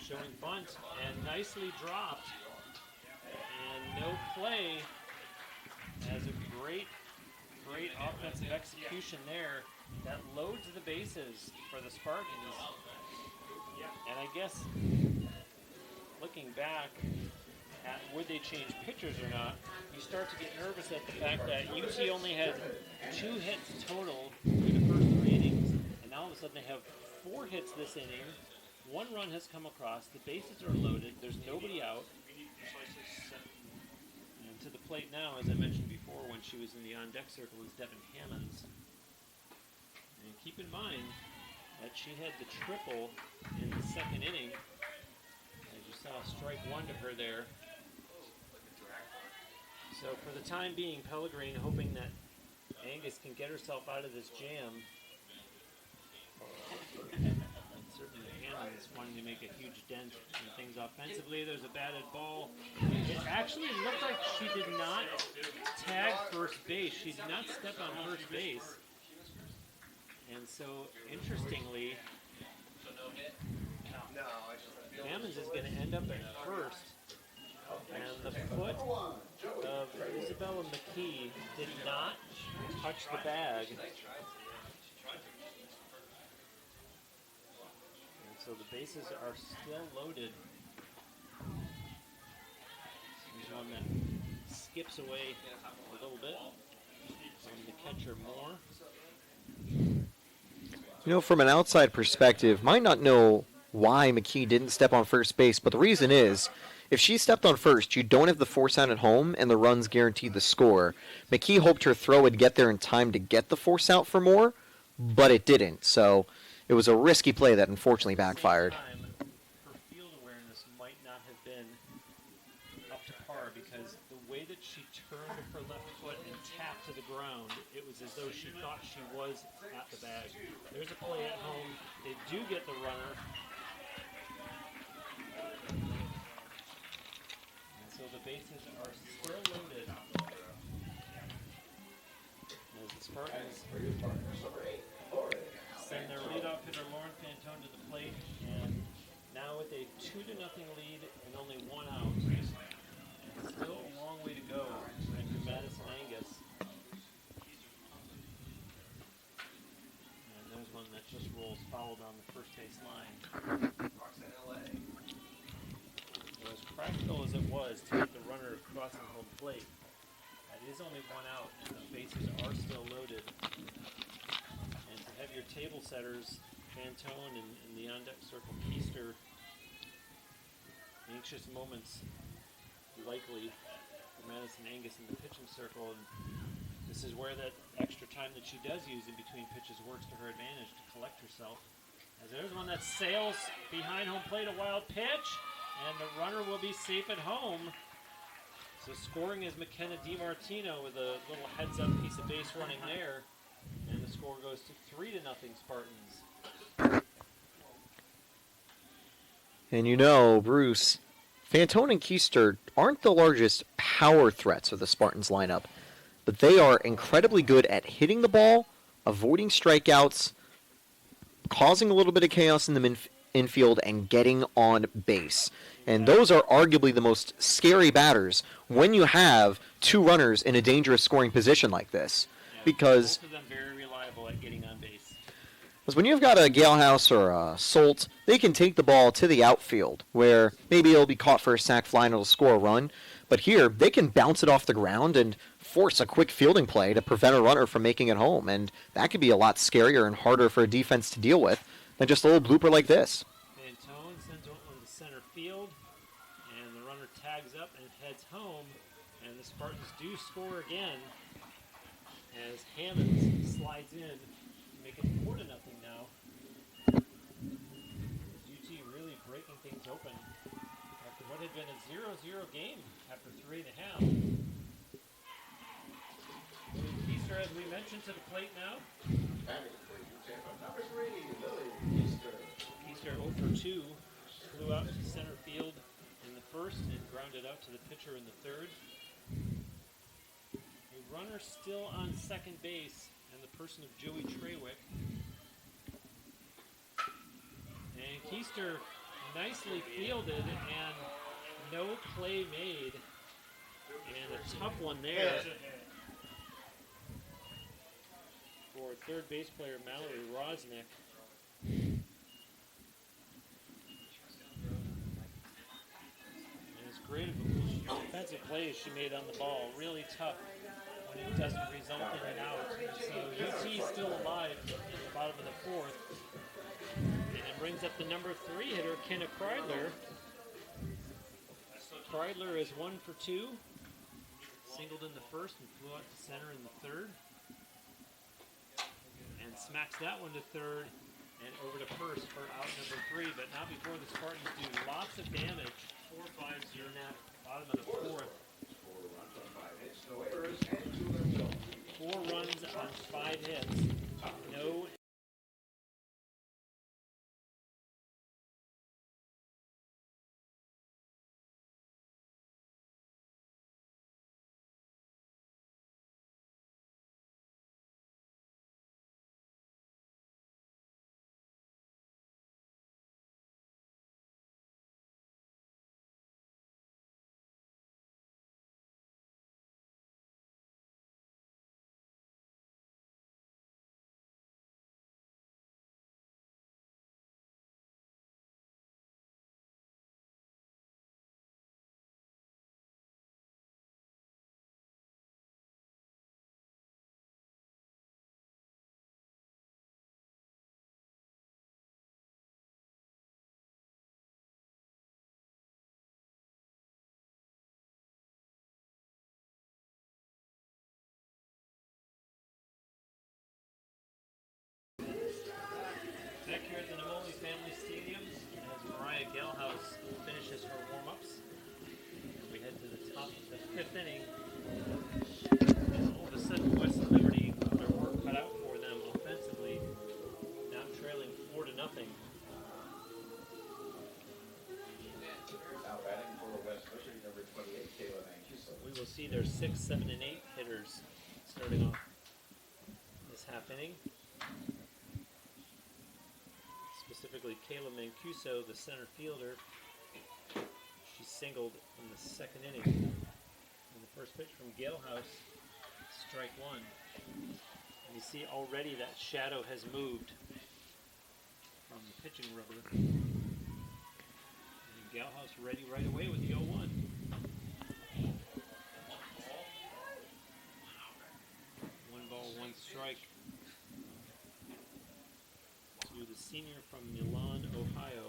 Showing bunt, and nicely dropped. And no play. Has a great offensive execution there that loads the bases for the Spartans. And I guess looking back at would they change pitchers or not, you start to get nervous at the fact that UT only had 2 hits total through the first 3 innings, and now all of a sudden they have 4 hits this inning. 1 run has come across, the bases are loaded, there's nobody out. And to the plate now, as I mentioned before, when she was in the on-deck circle, is Devin Hammonds. And keep in mind that she had the triple in the second inning. As you saw, strike 1 to her there. So for the time being, Pellegrini hoping that Angus can get herself out of this jam. And certainly Hammonds wanting to make a huge dent in things offensively. There's a batted ball. It actually looked like she did not tag first base. She did not step on first base. And so, interestingly, Hammonds is going to end up at first. And the foot of Isabella McKee did not touch the bag. And so the bases are still loaded. There's one that skips away a little bit. And the catcher Moore. You know, from an outside perspective, might not know why McKee didn't step on first base, but the reason is, if she stepped on first, you don't have the force out at home, and the runs guarantee the score. McKee hoped her throw would get there in time to get the force out for Moore, but it didn't. So it was a risky play that unfortunately backfired. Her field awareness might not have been up to par because the way that she turned her left foot and tapped to the ground, it was as though she thought she was at the bag. There's a play at home. They do get the runner. And so the bases are still loaded. As the Spartans send their leadoff hitter Lauren Fantone to the plate, and now with a 2-0 lead and only one out, and still a long way to go after Madison Angus. And there's one that just rolls fouled on the first base line. So as practical as it was to get the runner crossing home plate, that is only one out, and the bases are still loaded. And to have your table setters, Fantone and the on-deck circle Keister, anxious moments likely for Madison Angus in the pitching circle, and this is where that extra time that she does use in between pitches works to her advantage to collect herself. As there's one that sails behind home plate, a wild pitch, and the runner will be safe at home. So scoring is McKenna DiMartino with a little heads-up piece of base running there, and the score goes to 3-0 Spartans. And you know, Bruce, Fantone and Keister aren't the largest power threats of the Spartans lineup, but they are incredibly good at hitting the ball, avoiding strikeouts, causing a little bit of chaos in the infield, and getting on base. And those are arguably the most scary batters when you have two runners in a dangerous scoring position like this. Yeah, Because both of them very reliable at getting on base. when you've got a Galehouse or a Solt, they can take the ball to the outfield, where maybe it'll be caught for a sac fly and it'll score a run. But here, they can bounce it off the ground and force a quick fielding play to prevent a runner from making it home. And that could be a lot scarier and harder for a defense to deal with than just a little blooper like this. Fantone sends one to center field, and the runner tags up and heads home, and the Spartans do score again as Hammonds slides in to make it 4-0 now. UT really breaking things open after what had been a 0-0 game after 3.5. Keister, as we mentioned, to the plate now. Keister 0 for 2, flew out to center field in the first and grounded out to the pitcher in the third. A runner still on second base, and the person of Joey Trawick. And Keister nicely fielded, and no play made. And a tough one there for third base player Mallory Rosnick. And it's great defensive plays she made on the ball. Really tough when it doesn't result in an out. So UT still alive in the bottom of the fourth. And it brings up the number 3 hitter, Kenna Kreidler. Kreidler is 1 for 2. Singled in the first and flew out to center in the third. And smacks that one to third and over to first for out number 3. But not before the Spartans do lots of damage. 4-5 in that bottom of the fourth. 4 runs on 5 hits. No inning. And all of a sudden, West Liberty, their work cut out for them offensively, now trailing 4-0. Now batting for West Liberty, number 28, Caleb Mancuso. We will see their 6, 7, and 8 hitters starting off this half inning. Specifically, Kayla Mancuso, the center fielder. She singled in the second inning. And the first pitch from Galehouse, strike one. And you see already that shadow has moved from the pitching rubber. And Galehouse ready right away with the 0-1. 1 strike to the senior from Milan, Ohio.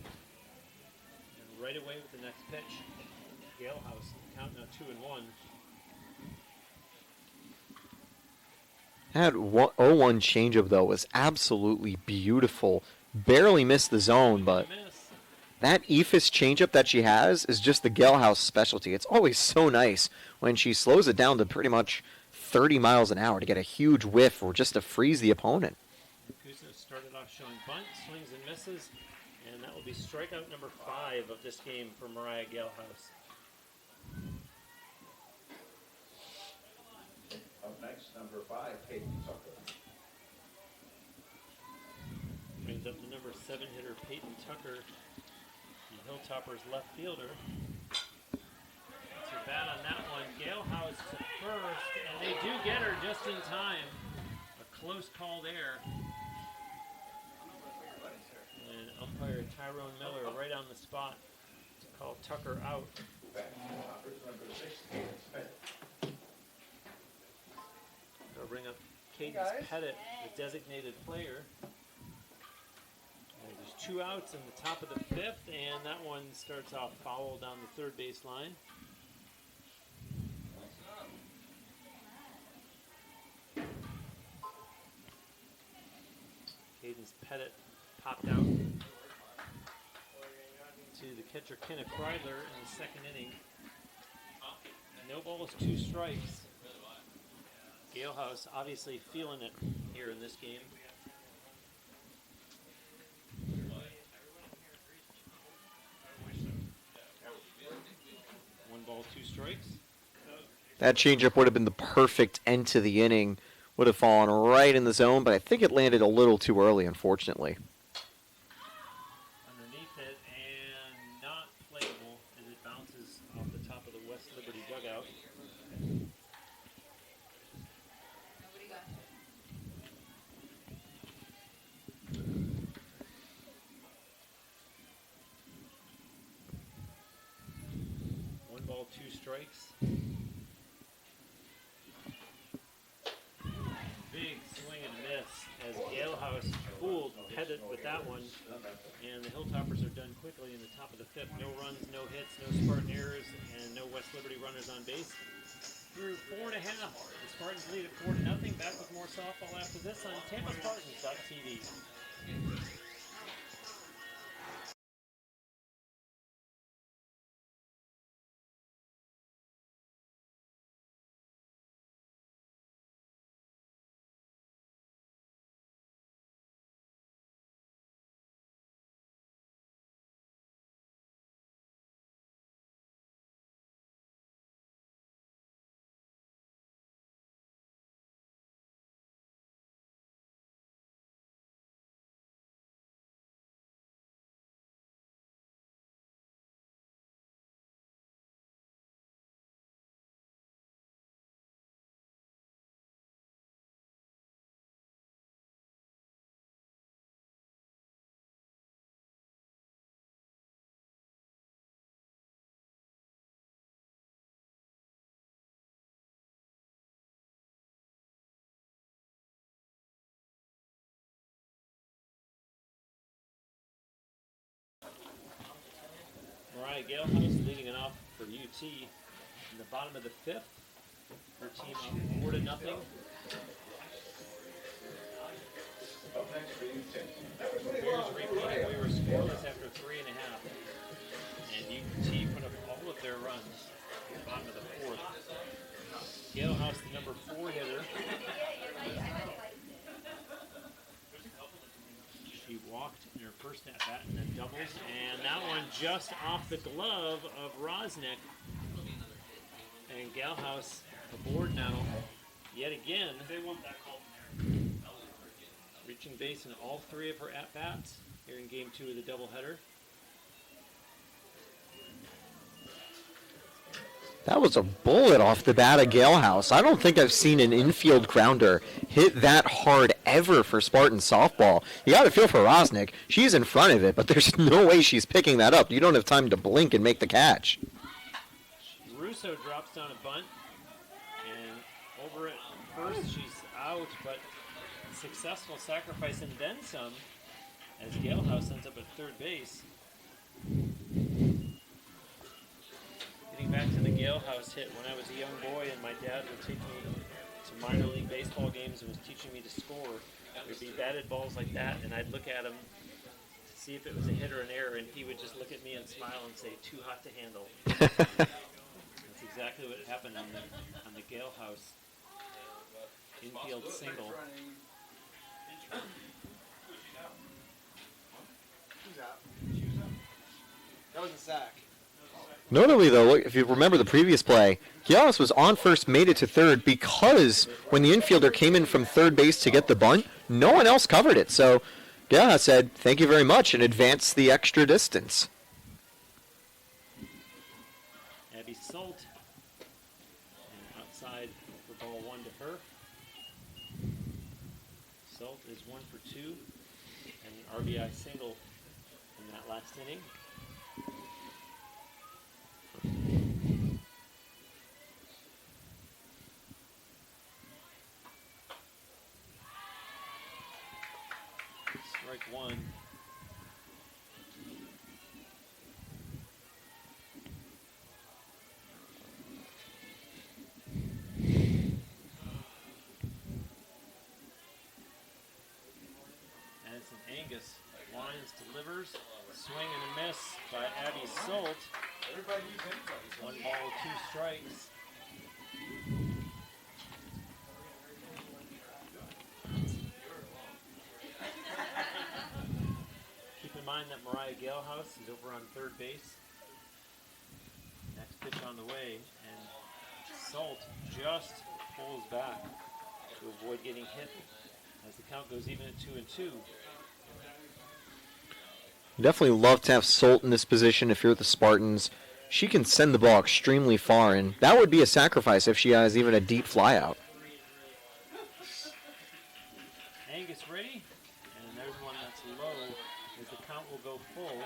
And right away with the next pitch, Galehouse, count now 2-1. That 0-1 changeup, though, was absolutely beautiful. Barely missed the zone, but that ephus changeup that she has is just the Galehouse specialty. It's always so nice when she slows it down to pretty much 30 miles an hour to get a huge whiff or just to freeze the opponent. Kusa started off showing bunt, swings and misses, and that will be strikeout number 5 of this game for Mariah Galehouse. Up next, number 5, Peyton Tucker. Brings up the number 7 hitter, Peyton Tucker, the Hilltoppers left fielder. That's her bat on that one. Galehouse to first, and they do get her just in time. A close call there. And umpire Tyrone Miller right on the spot to call Tucker out. Number 6, Caden Smith. They'll bring up Cadence Pettit, the designated player. And there's 2 outs in the top of the 5th, and that one starts off foul down the third base line. Cadence Pettit popped out to the catcher Kenneth Kreidler in the second inning. No balls, 2 strikes. Galehouse obviously feeling it here in this game. 1 ball, 2 strikes. That changeup would have been the perfect end to the inning. Would have fallen right in the zone, but I think it landed a little too early, unfortunately. Underneath it and not playable as it bounces off the top of the West Liberty dugout. One ball, 2 strikes. Big swing and miss as Galehouse fooled Pettit with that one. And the Hilltoppers are done quickly in the top of the 5th. No runs, no hits, no Spartan errors, and no West Liberty runners on base. Through 4.5. The Spartans lead at 4-0. Back with more softball after this on TampaSpartans.tv. Mariah Galehouse leading it off for UT in the bottom of the 5th. Her team up 4-0. Up next for UT. Bears repeating, we were scoreless after 3.5. And UT put up all of their runs runs. Bottom of the fourth. Galehouse, the number 4 hitter. She walked in her first at bat and then doubles, and that one just off the glove of Rosnick. And Galehouse aboard now, yet again. They want that call. Reaching base in all 3 of her at-bats here in Game 2 of the doubleheader. That was a bullet off the bat of Galehouse. I don't think I've seen an infield grounder hit that hard ever for Spartan softball. You got to feel for Rosnick. She's in front of it, but there's no way she's picking that up. You don't have time to blink and make the catch. Russo drops down a bunt, and over at first she's out, but successful sacrifice and then some as Galehouse ends up at third base. Getting back to the Galehouse hit, when I was a young boy and my dad would take me to minor league baseball games and was teaching me to score, there'd be batted balls like that, and I'd look at him to see if it was a hit or an error, and he would just look at me and smile and say, "Too hot to handle." That's exactly what happened on the Galehouse infield single. That was a sack. Notably, though, if you remember the previous play, Galehouse was on first, made it to third, because when the infielder came in from third base to get the bunt, no one else covered it. So Galehouse said, "Thank you very much," and advanced the extra distance. Abby Salt, and outside for ball 1 to her. Salt is 1 for 2, and an RBI single in that last inning. Strike 1. Addison Angus lines, delivers, swing and a miss by Abby Salt. 1 ball, 2 strikes. Keep in mind that Mariah Galehouse is over on third base. Next pitch on the way, and Salt just pulls back to avoid getting hit as the count goes even at 2-2. Definitely love to have Salt in this position if you're the Spartans. She can send the ball extremely far, and that would be a sacrifice if she has even a deep flyout. Angus ready, and there's one that's low as the count will go full.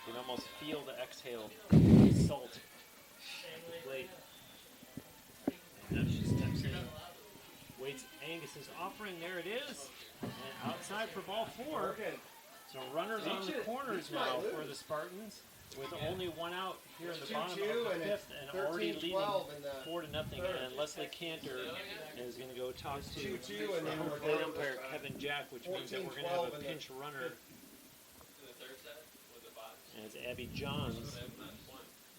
You can almost feel the exhale of Salt at the plate. And now she steps in, waits Angus's offering, there it is, and outside for ball 4. So runners on the corners now for the Spartans, with only 1 out here in the bottom of the 5th, and already leading 4-0. And Leslie Cantor is going to go talk to home umpire Kevin Jack, which means that we're going to have a pinch runner. As Abby Johns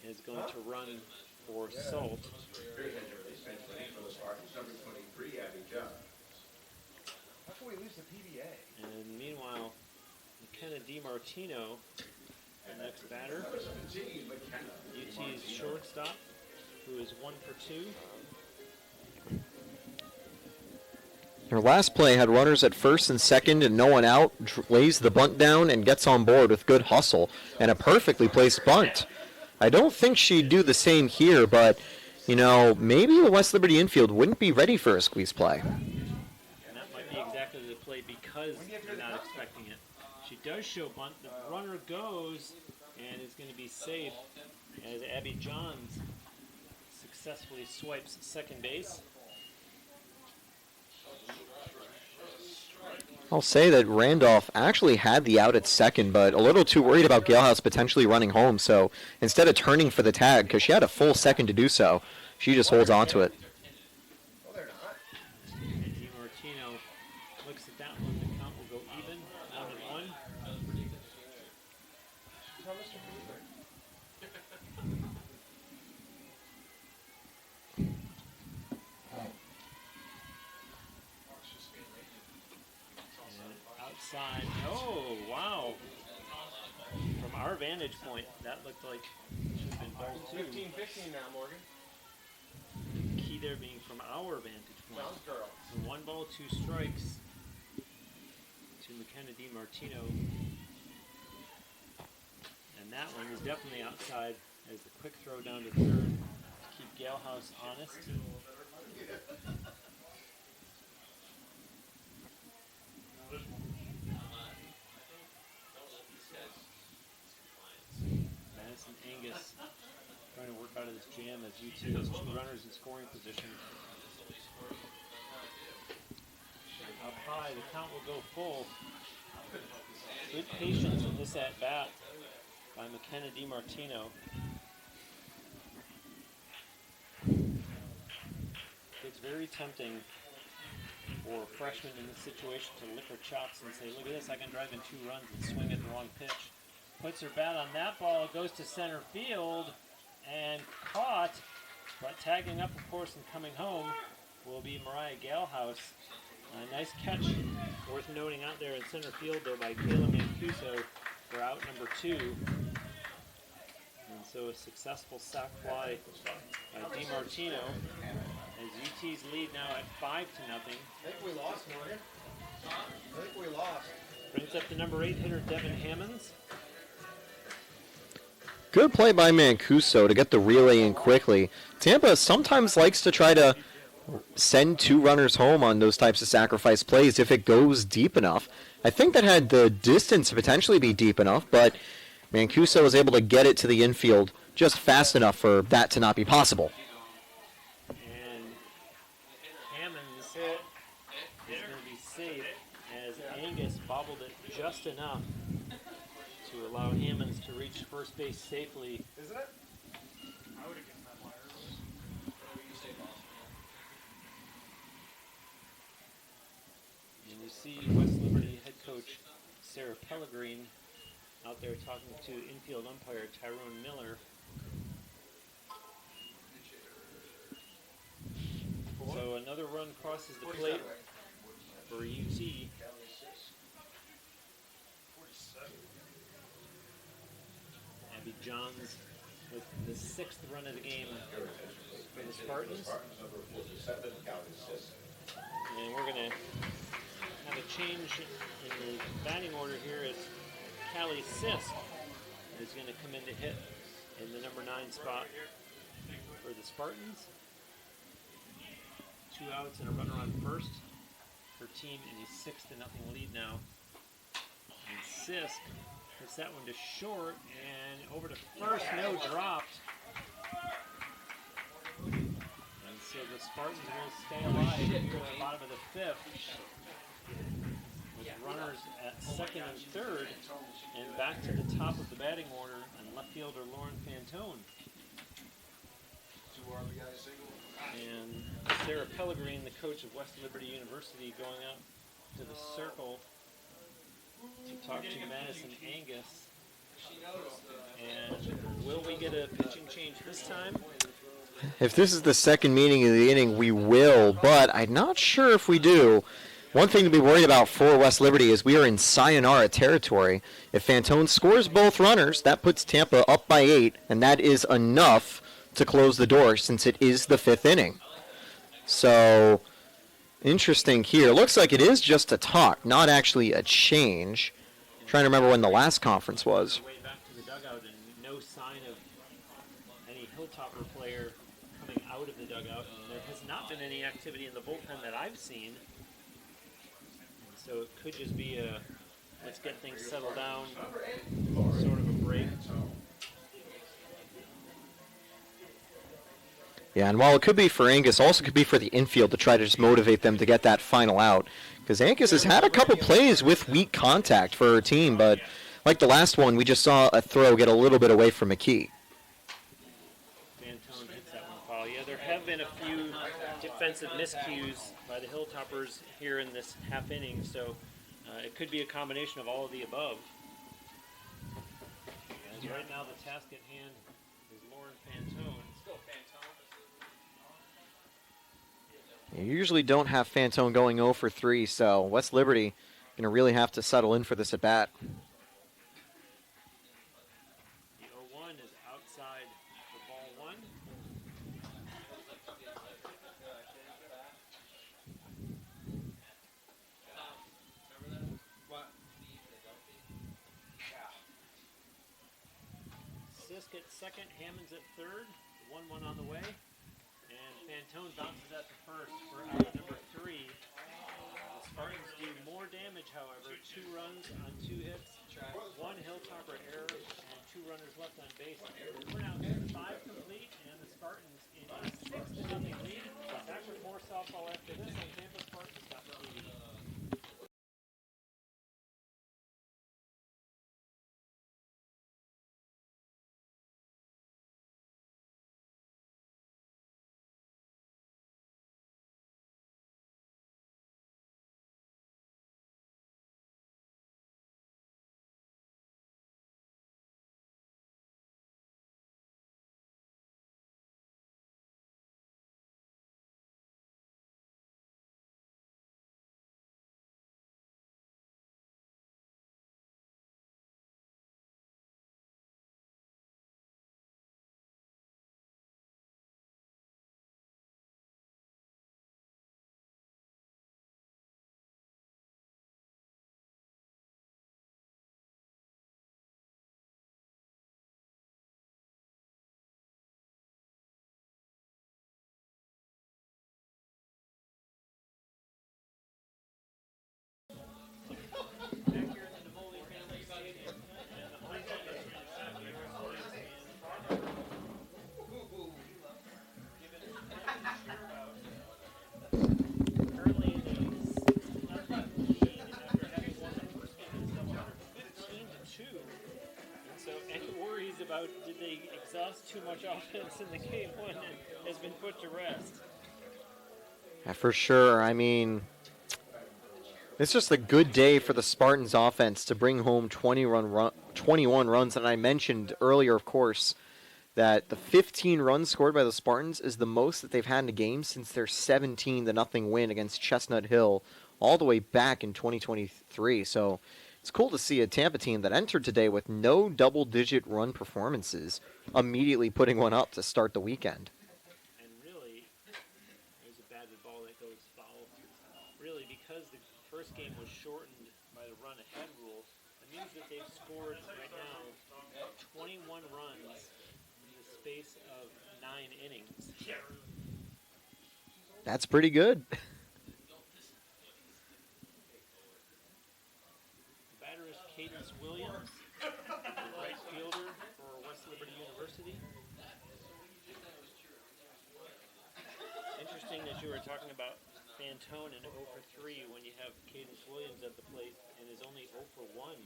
is going to run for Salt. How can we lose the PBA? And meanwhile, McKenna DiMartino, the next batter. UT's shortstop, who is 1 for 2. Her last play had runners at first and second and no one out, lays the bunt down and gets on board with good hustle and a perfectly placed bunt. I don't think she'd do the same here, but, you know, maybe the West Liberty infield wouldn't be ready for a squeeze play. And that might be exactly the play because they're not expecting it. She does show bunt. The runner goes and is going to be safe as Abby Johns successfully swipes second base. I'll say that Randolph actually had the out at second, but a little too worried about Galehouse potentially running home, so instead of turning for the tag, because she had a full second to do so, She just holds on to it. No, they're not. And DiMartino looks at that one. The count will go even, 1-1. Tell Mr. Cooper. And outside. Oh, wow. From our vantage point, that looked like it should have been ball 2. 15-15 now, Morgan. Key there being from our vantage point. Brown's girl. So 1 ball, 2 strikes to McKenna DiMartino. And that one is definitely outside as the quick throw down to third to keep Galehouse honest. Madison Angus trying to work out of this jam as UT has 2 runners in scoring position. Up high, the count will go full. Good patience in this at bat by McKenna DiMartino. It's very tempting for a freshman in this situation to lick her chops and say, look at this, I can drive in 2 runs and swing at the wrong pitch. Puts her bat on that ball, goes to center field, and caught, but tagging up, of course, and coming home will be Mariah Galehouse. A nice catch, worth noting out there in center field there by Kayla Mancuso for out number 2. And so a successful sac fly by DiMartino as UT's lead now at 5-0. I think we lost, Morgan. I think we lost. Brings up the number 8 hitter, Devin Hammonds. Good play by Mancuso to get the relay in quickly. Tampa sometimes likes to try to send 2 runners home on those types of sacrifice plays if it goes deep enough. I think that had the distance to potentially be deep enough, but Mancuso was able to get it to the infield just fast enough for that to not be possible. And Hammonds is going to be safe as Angus bobbled it just enough to allow Hammonds to reach first base safely. Isn't it? And you see West Liberty head coach Sarah Pellegrin out there talking to infield umpire Tyrone Miller. So another run crosses the plate for UT. Abby Johns with the 6th run of the game for the Spartans. And we're going to have a change in the batting order here as Callie Sisk is going to come in to hit in the number 9 spot for the Spartans. 2 outs and a runner on first. Her team in a 6-0 lead now. And Sisk hits that one to short and over to first, no dropped. And so the Spartans will stay alive here at the bottom of the 5th. With runners at 2nd and 3rd, and back to the top of the batting order, and left fielder Lauren Fantone. And Sarah Pellegrin, the coach of West Liberty University, going out to the circle to talk to Madison Angus. And will we get a pitching change this time? If this is the second meeting of the inning, we will, but I'm not sure if we do. One thing to be worried about for West Liberty is we are in sayonara territory. If Fantone scores both runners, that puts Tampa up by 8, and that is enough to close the door since it is the 5th inning. So, interesting here. Looks like it is just a talk, not actually a change. Trying to remember when the last conference was. Way back to the dugout, and no sign of any Hilltopper player coming out of the dugout. And there has not been any activity in the bullpen that I've seen. And so it could just be a let's get things settled down sort of a break. Yeah, and while it could be for Angus, also could be for the infield to try to just motivate them to get that final out. Because Angus has had a couple plays with weak contact for her team, but like the last one, we just saw a throw get a little bit away from McKee. Fantone hits that one foul. Yeah, there have been a few defensive miscues by the Hilltoppers here in this half inning, so it could be a combination of all of the above. As right now, the task at hand is Lauren Fantone. You usually don't have Fantone going 0 for 3, so West Liberty going to really have to settle in for this at bat. The 0-1 is outside the ball one. Sisk at second, Hammonds at third. 1-1 on the way. And Fantone bounces at the first for out number 3. The Spartans do more damage, however. 2 runs on 2 hits, 1 Hilltopper error, and 2 runners left on base. We're now 5 complete, and the Spartans in a 6-0 lead. Back with more softball after this on Tampa Spartans.tv. Currently in a 6-0 lead after having won the first game against Tampa 15-2. And so any worries about did they exhaust too much offense in the game one has been put to rest. Yeah, for sure. I mean, it's just a good day for the Spartans offense to bring home 21 runs. And I mentioned earlier, of course, that the 15 runs scored by the Spartans is the most that they've had in a game since their 17-0 win against Chestnut Hill all the way back in 2023. So it's cool to see a Tampa team that entered today with no double-digit run performances immediately putting one up to start the weekend. And really, there's a batted ball that goes foul. Really, because the first game was shortened by the run-ahead rule, it means that they've scored right now 21 runs space of 9 innings. That's pretty good. The batter is Cadence Williams, the right fielder for West Liberty University. Interesting that you were talking about Fantone and 0 for 3 when you have Cadence Williams at the plate and is only 0 for 1.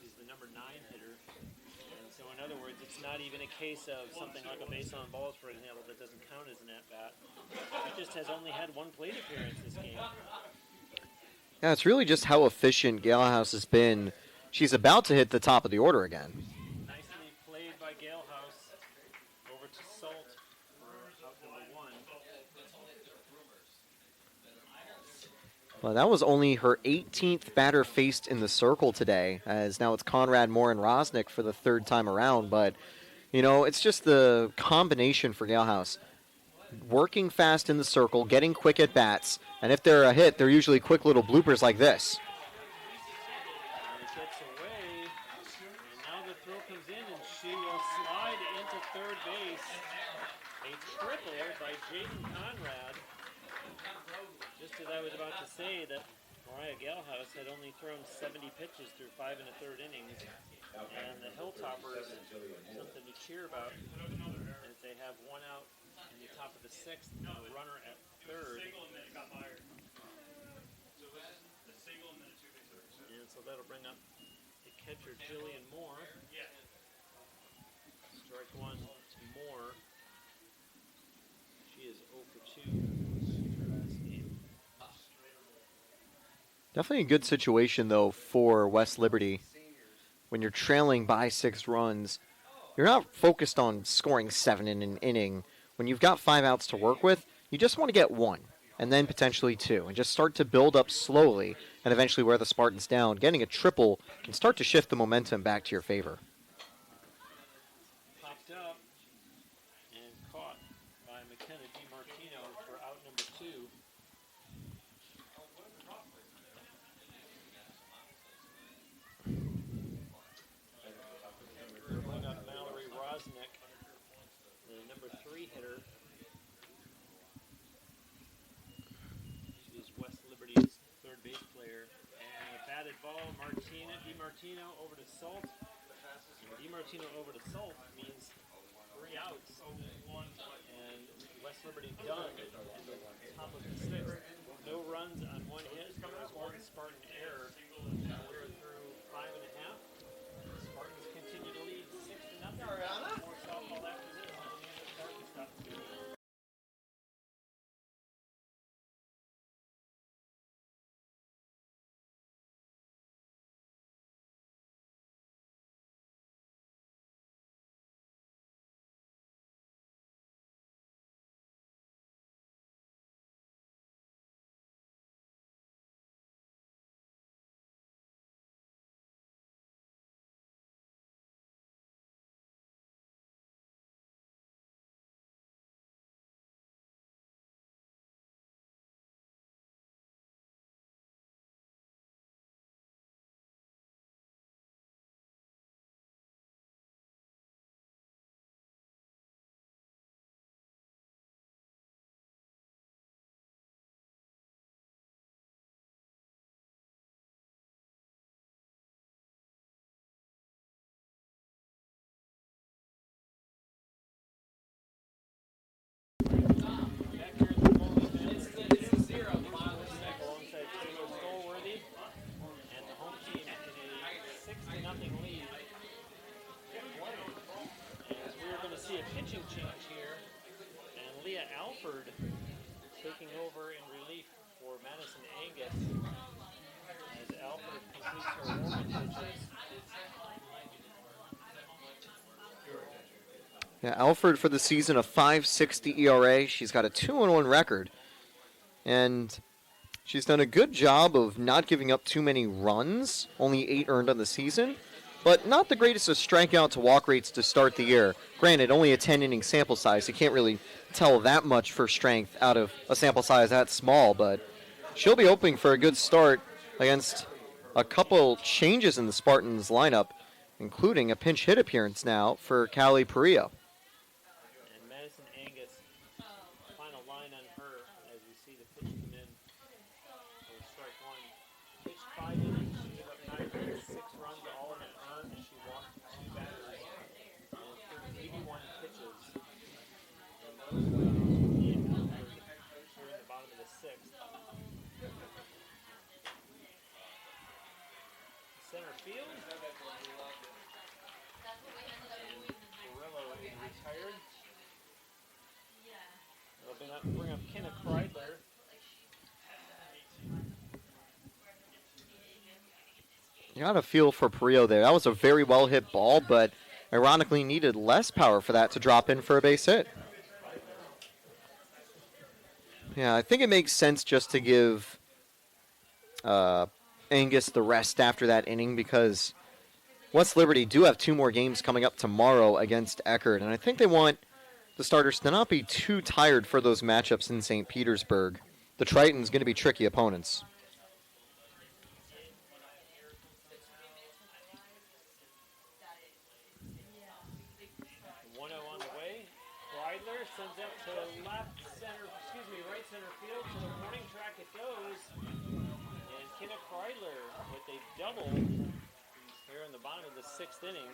She's the number 9 hitter. And so in other words, it's not even a case of something like a base on balls, for example, that doesn't count as an at-bat. She just has only had 1 plate appearance this game. Yeah, it's really just how efficient Galehouse has been. She's about to hit the top of the order again. Nicely played by Galehouse. Over to Salt for out number 1. Well, that was only her 18th batter faced in the circle today, as now it's Conrad Moore and Rosnick for the 3rd time around. But, you know, it's just the combination for Galehouse. Working fast in the circle, getting quick at bats, and if they're a hit, they're usually quick little bloopers like this. And it gets away, and now the throw comes in, and she will slide into third base. A triple by Jaden Conrad. Just as I was about to say that Mariah Galehouse had only thrown 70 pitches through 5 1/3 innings, and the Hilltoppers, something to cheer about, as they have 1 out in the top of the 6th, and a runner at 3rd. And so that'll bring up the catcher, Jillian Moore. Definitely a good situation, though, for West Liberty. When you're trailing by 6 runs, you're not focused on scoring 7 in an inning. When you've got 5 outs to work with, you just want to get 1, and then potentially 2, and just start to build up slowly, and eventually wear the Spartans down. Getting a triple can start to shift the momentum back to your favor. Popped up and caught by McKenna DiMartino for out number 2. We're bringing up Mallory Rosnick, the number 3 hitter. She's West Liberty's third base player. And a batted ball, DiMartino over to Salt. And DiMartino over to Salt means 3 outs. And West Liberty done at the top of the 6th. No runs on 1 hit. There's 1 Spartan error. We're through 5 1/2. Spartans continue to lead 6-0. More softball after this. Spartans stop the game. Back here at the Foley fence, it's 0 alongside Taylor Stolworthy, and the home team in a 6-0 lead. As we're going to see a pitching change here, and Leah Alford taking over in relief for Madison Angus as Alford completes her warm-up pitches. Yeah, Alford for the season a 5.60 ERA. She's got a 2-1 record, and she's done a good job of not giving up too many runs. Only 8 earned on the season, but not the greatest of strikeout to walk rates to start the year. Granted, only a 10-inning sample size. You can't really tell that much for strength out of a sample size that small, but she'll be hoping for a good start against a couple changes in the Spartans lineup, including a pinch hit appearance now for Callie Perillo. And Madison Angus, final line on her as we see the pitch come in for strike 1. Pitched 5 innings, she gave up 9 hits, 6 runs, all in an earned. She walked 2 batters and threw 81 pitches. And those were Leah Alford here in the bottom of the 6th. Center field. Perillo is retired. They'll bring up Kenna Kreidler. You got a feel for Perillo there. That was a very well hit ball, but ironically needed less power for that to drop in for a base hit. Yeah, I think it makes sense just to give Angus the rest after that inning because West Liberty do have 2 more games coming up tomorrow against Eckerd, and I think they want the starters to not be too tired for those matchups in St. Petersburg. The Triton's going to be tricky opponents. 1-0 on the way. Kreidler sends up to right center field. To the warning track it goes. And Kenna Kreidler with a double here in the bottom of the 6th inning.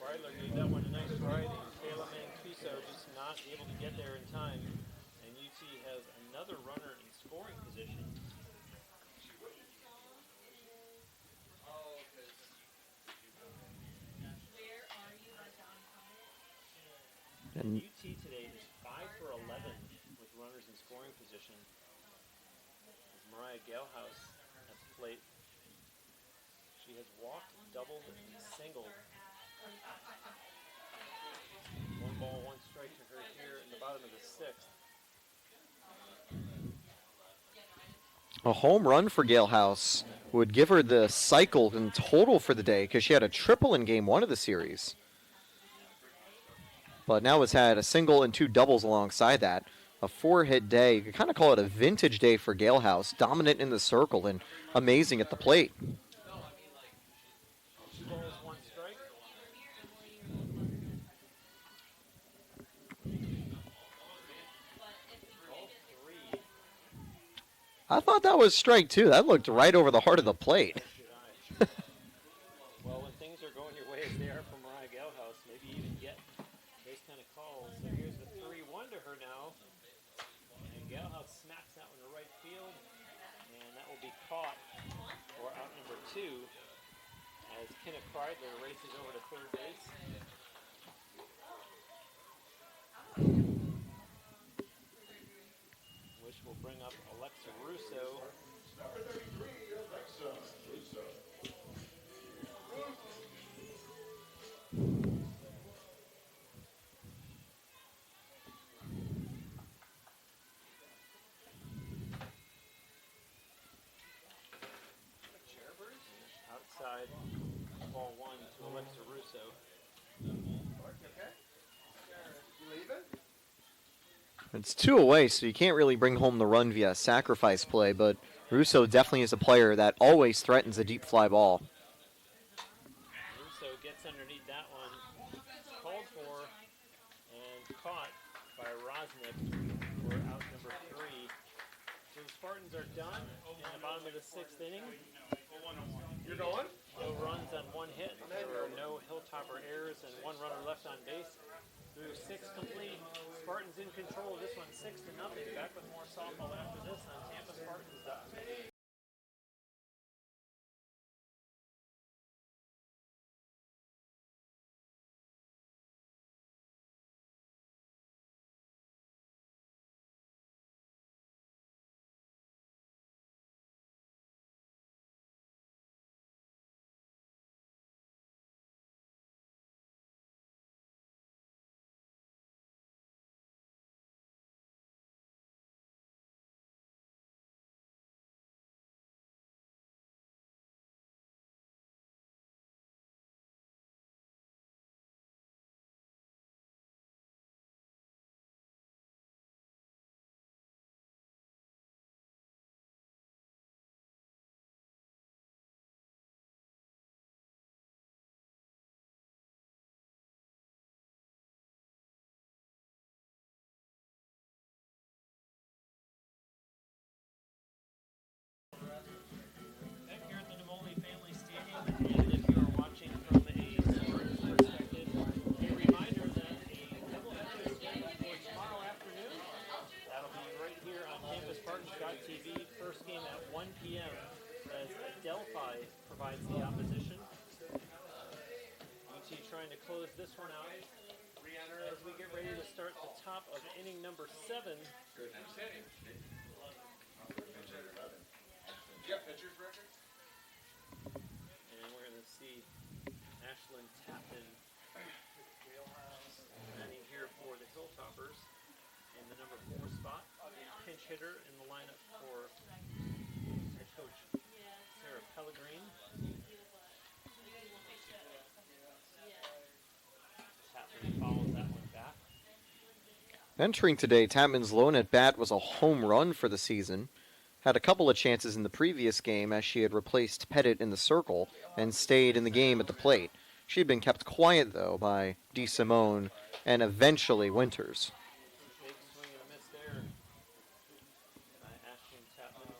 Kreidler gave that one a nice ride, and Kayla Mancuso just not able to get there in time. And UT has another runner in scoring position. position. As Mariah Galehouse at the plate. She has walked, doubled, and singled. 1 ball, 1 strike to her here in the bottom of the 6th. A home run for Galehouse would give her the cycle in total for the day because she had a triple in game 1 of the series. But now has had a single and 2 doubles alongside that. A 4-hit day. You could kind of call it a vintage day for Galehouse. Dominant in the circle and amazing at the plate. 2 balls, 1 strike. Ball 3. I thought that was strike 2. That looked right over the heart of the plate. Well, when things are going your way as they are for Mariah Galehouse, maybe you even get those kind of calls. So here's the 3-1 to her now. And Galehouse smacks that one to right field. And that will be caught for out number 2 as Kenna Kreidler races over to third base. Which will bring up Alexa Russo. Outside, ball 1 to Alexa Russo. It's 2 away, so you can't really bring home the run via sacrifice play, but Russo definitely is a player that always threatens a deep fly ball. Russo gets underneath that one, called for, and caught by Rosnick for out number 3. So the Spartans are done in the bottom of the 6th inning. You're going? No runs on 1 hit. There were no Hilltopper errors and 1 runner left on base. Through 6 complete. Spartans in control of this one, 6-0. Back with more softball after this on TampaSpartans.com. Back here at the Nemoli Family Stadium, and if you are watching from a Spartans perspective, a reminder that a doubleheader is scheduled for tomorrow afternoon. That'll be right here on TampaSpartans.tv. First game at 1 p.m. as Delphi provides the opposition. UT trying to close this one out as we get ready to start the top of inning number 7. And we're going to see Ashlyn Tapman standing here for the Hilltoppers in the number 4 spot. Pinch hitter in the lineup for head coach Sarah Pellegrin. Tapman follows that one back. Entering today, Tapman's lone at bat was a home run for the season. Had a couple of chances in the previous game as she had replaced Pettit in the circle and stayed in the game at the plate. She had been kept quiet, though, by DeSimone and eventually Winters. Big swing and a miss there by Ashlyn Tapman.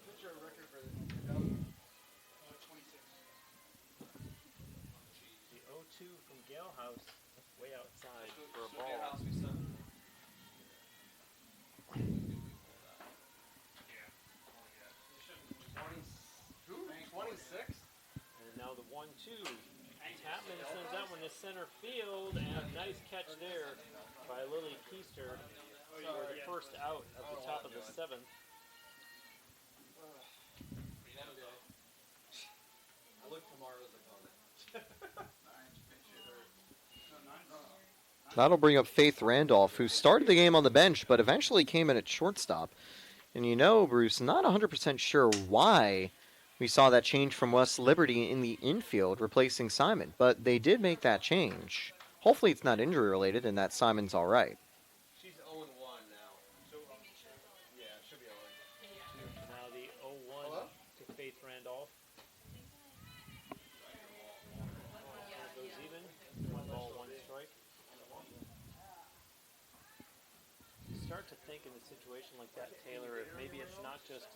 What's your record for the 26. The 0-2 from Galehouse, way outside for a ball. 26? And now the 1-2. Tapman sends that one to center field, and a nice catch there by Lily Keister. you were the first out of the top of the seventh. I look tomorrow's opponent. That'll bring up Faith Randolph, who started the game on the bench but eventually came in at shortstop. And you know, Bruce, not 100% sure why we saw that change from West Liberty in the infield, replacing Simon. But they did make that change. Hopefully it's not injury related and that Simon's all right. She's 0-1 now. Yeah, it should be alright. Now the 0-1 to Faith Randolph. Goes even. 1 ball, 1 strike. You start to think in a situation like that, Taylor, if maybe it's not just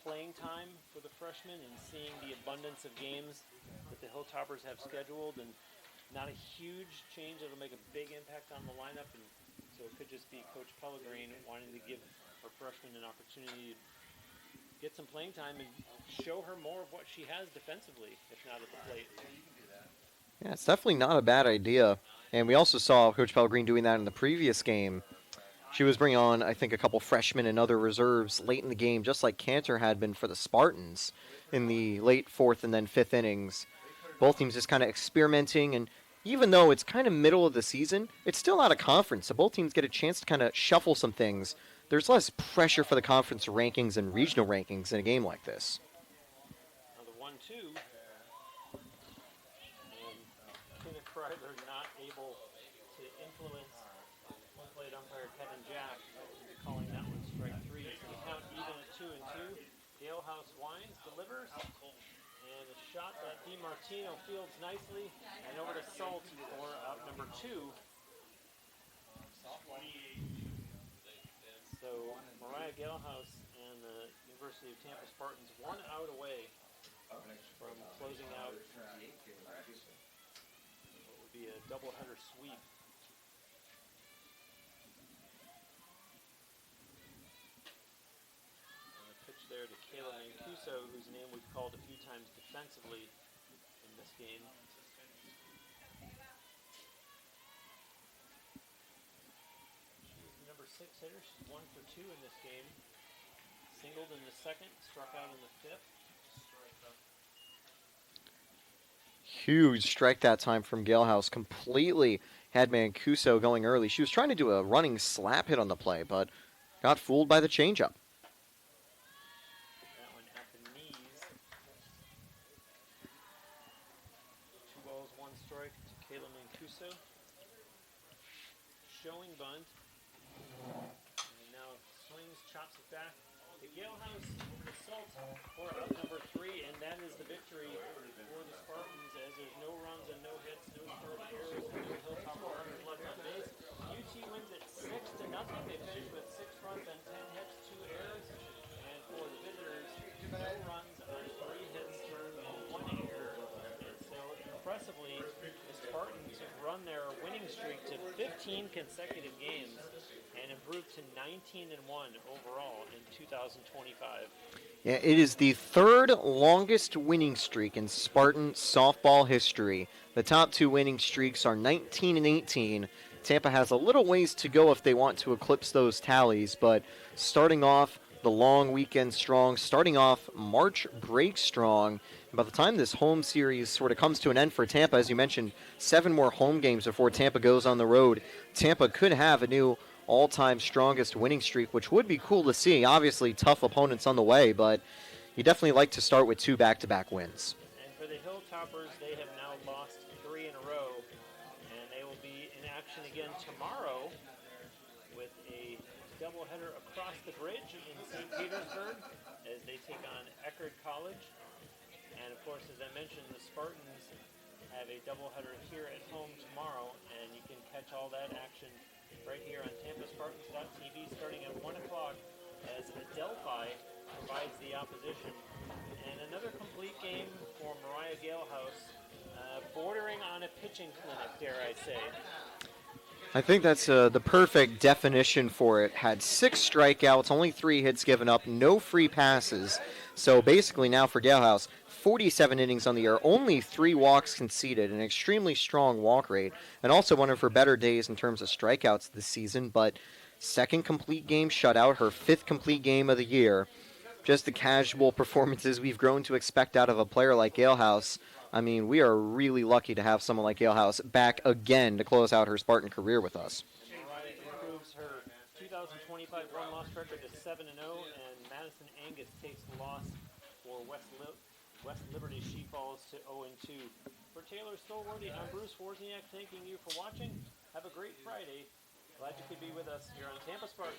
playing time for the freshmen and seeing the abundance of games that the Hilltoppers have scheduled, and not a huge change that'll make a big impact on the lineup, and so it could just be Coach Pellegrini wanting to give her freshmen an opportunity to get some playing time and show her more of what she has defensively, if not at the plate. Yeah, it's definitely not a bad idea. And we also saw Coach Pellegrini doing that in the previous game. She was bringing on, I think, a couple freshmen and other reserves late in the game, just like Cantor had been for the Spartans in the late 4th and then 5th innings. Both teams just kind of experimenting, and even though it's kind of middle of the season, it's still not a conference, so both teams get a chance to kind of shuffle some things. There's less pressure for the conference rankings and regional rankings in a game like this. Now the 1-2, and Tina Kreider not able to influence home plate umpire Kevin Jack into calling that one strike 3. So the count even at 2-2. Galehouse Wines delivers, and a shot that DiMartino fields nicely, and over to Salt for out number 2. So Mariah Galehouse and the University of Tampa Spartans 1 out away from closing out what would be a doubleheader sweep. And a pitch there to Kayla Mancuso, whose name we've called a few times defensively in this game. Number 6 hitter. She's 1 for 2 in this game. Singled in the 2nd, struck out in the 5th. Huge strike that time from Galehouse. Completely had Mancuso going early. She was trying to do a running slap hit on the play, but got fooled by the changeup. That one at the knees. 2 balls, 1 strike to Kayla Mancuso. Showing bunt. And now swings, chops it back to Galehouse. Salt for out number 3, and that is the victory for the Spartans, as there's no runs and no hits, no started errors, and no Hilltopper runners left on base. UT wins it 6-0. They finish with 6 runs and 10 hits, 2 errors, and for the visitors, no runs on 3 hits and 1 error. And so impressively, the Spartans run their winning streak to 15 consecutive games and improved to 19-1 overall in 2025. Yeah, it is the 3rd longest winning streak in Spartan softball history. The top 2 winning streaks are 19 and 18. Tampa has a little ways to go if they want to eclipse those tallies, but starting off the long weekend strong, starting off March break strong. And by the time this home series sort of comes to an end for Tampa, as you mentioned, 7 more home games before Tampa goes on the road, Tampa could have a new all-time strongest winning streak, which would be cool to see. Obviously, tough opponents on the way, but you definitely like to start with 2 back-to-back wins. And for the Hilltoppers, they have now lost 3 in a row, and they will be in action again tomorrow with a doubleheader across the bridge in St. Petersburg as they take on Eckerd College. And of course, as I mentioned, the Spartans have a doubleheader here at home tomorrow, and you can catch all that action right here on TampaSpartans.tv starting at 1 o'clock as Adelphi provides the opposition. And another complete game for Mariah Galehouse, bordering on a pitching clinic, dare I say. I think that's the perfect definition for it. Had 6 strikeouts, only 3 hits given up, no free passes. So basically now for Galehouse, 47 innings on the year, only 3 walks conceded, an extremely strong walk rate, and also one of her better days in terms of strikeouts this season. But second complete game shutout, her 5th complete game of the year. Just the casual performances we've grown to expect out of a player like Galehouse. I mean, we are really lucky to have someone like Galehouse back again to close out her Spartan career with us. Mariah improves her 2025 one-loss record to 7-0, and Madison Angus takes the loss for West Liberty. She falls to 0-2. For Taylor Stolworthy, I'm Bruce Wozniak, thanking you for watching. Have a great Friday. Glad you could be with us here on Tampa Spartans.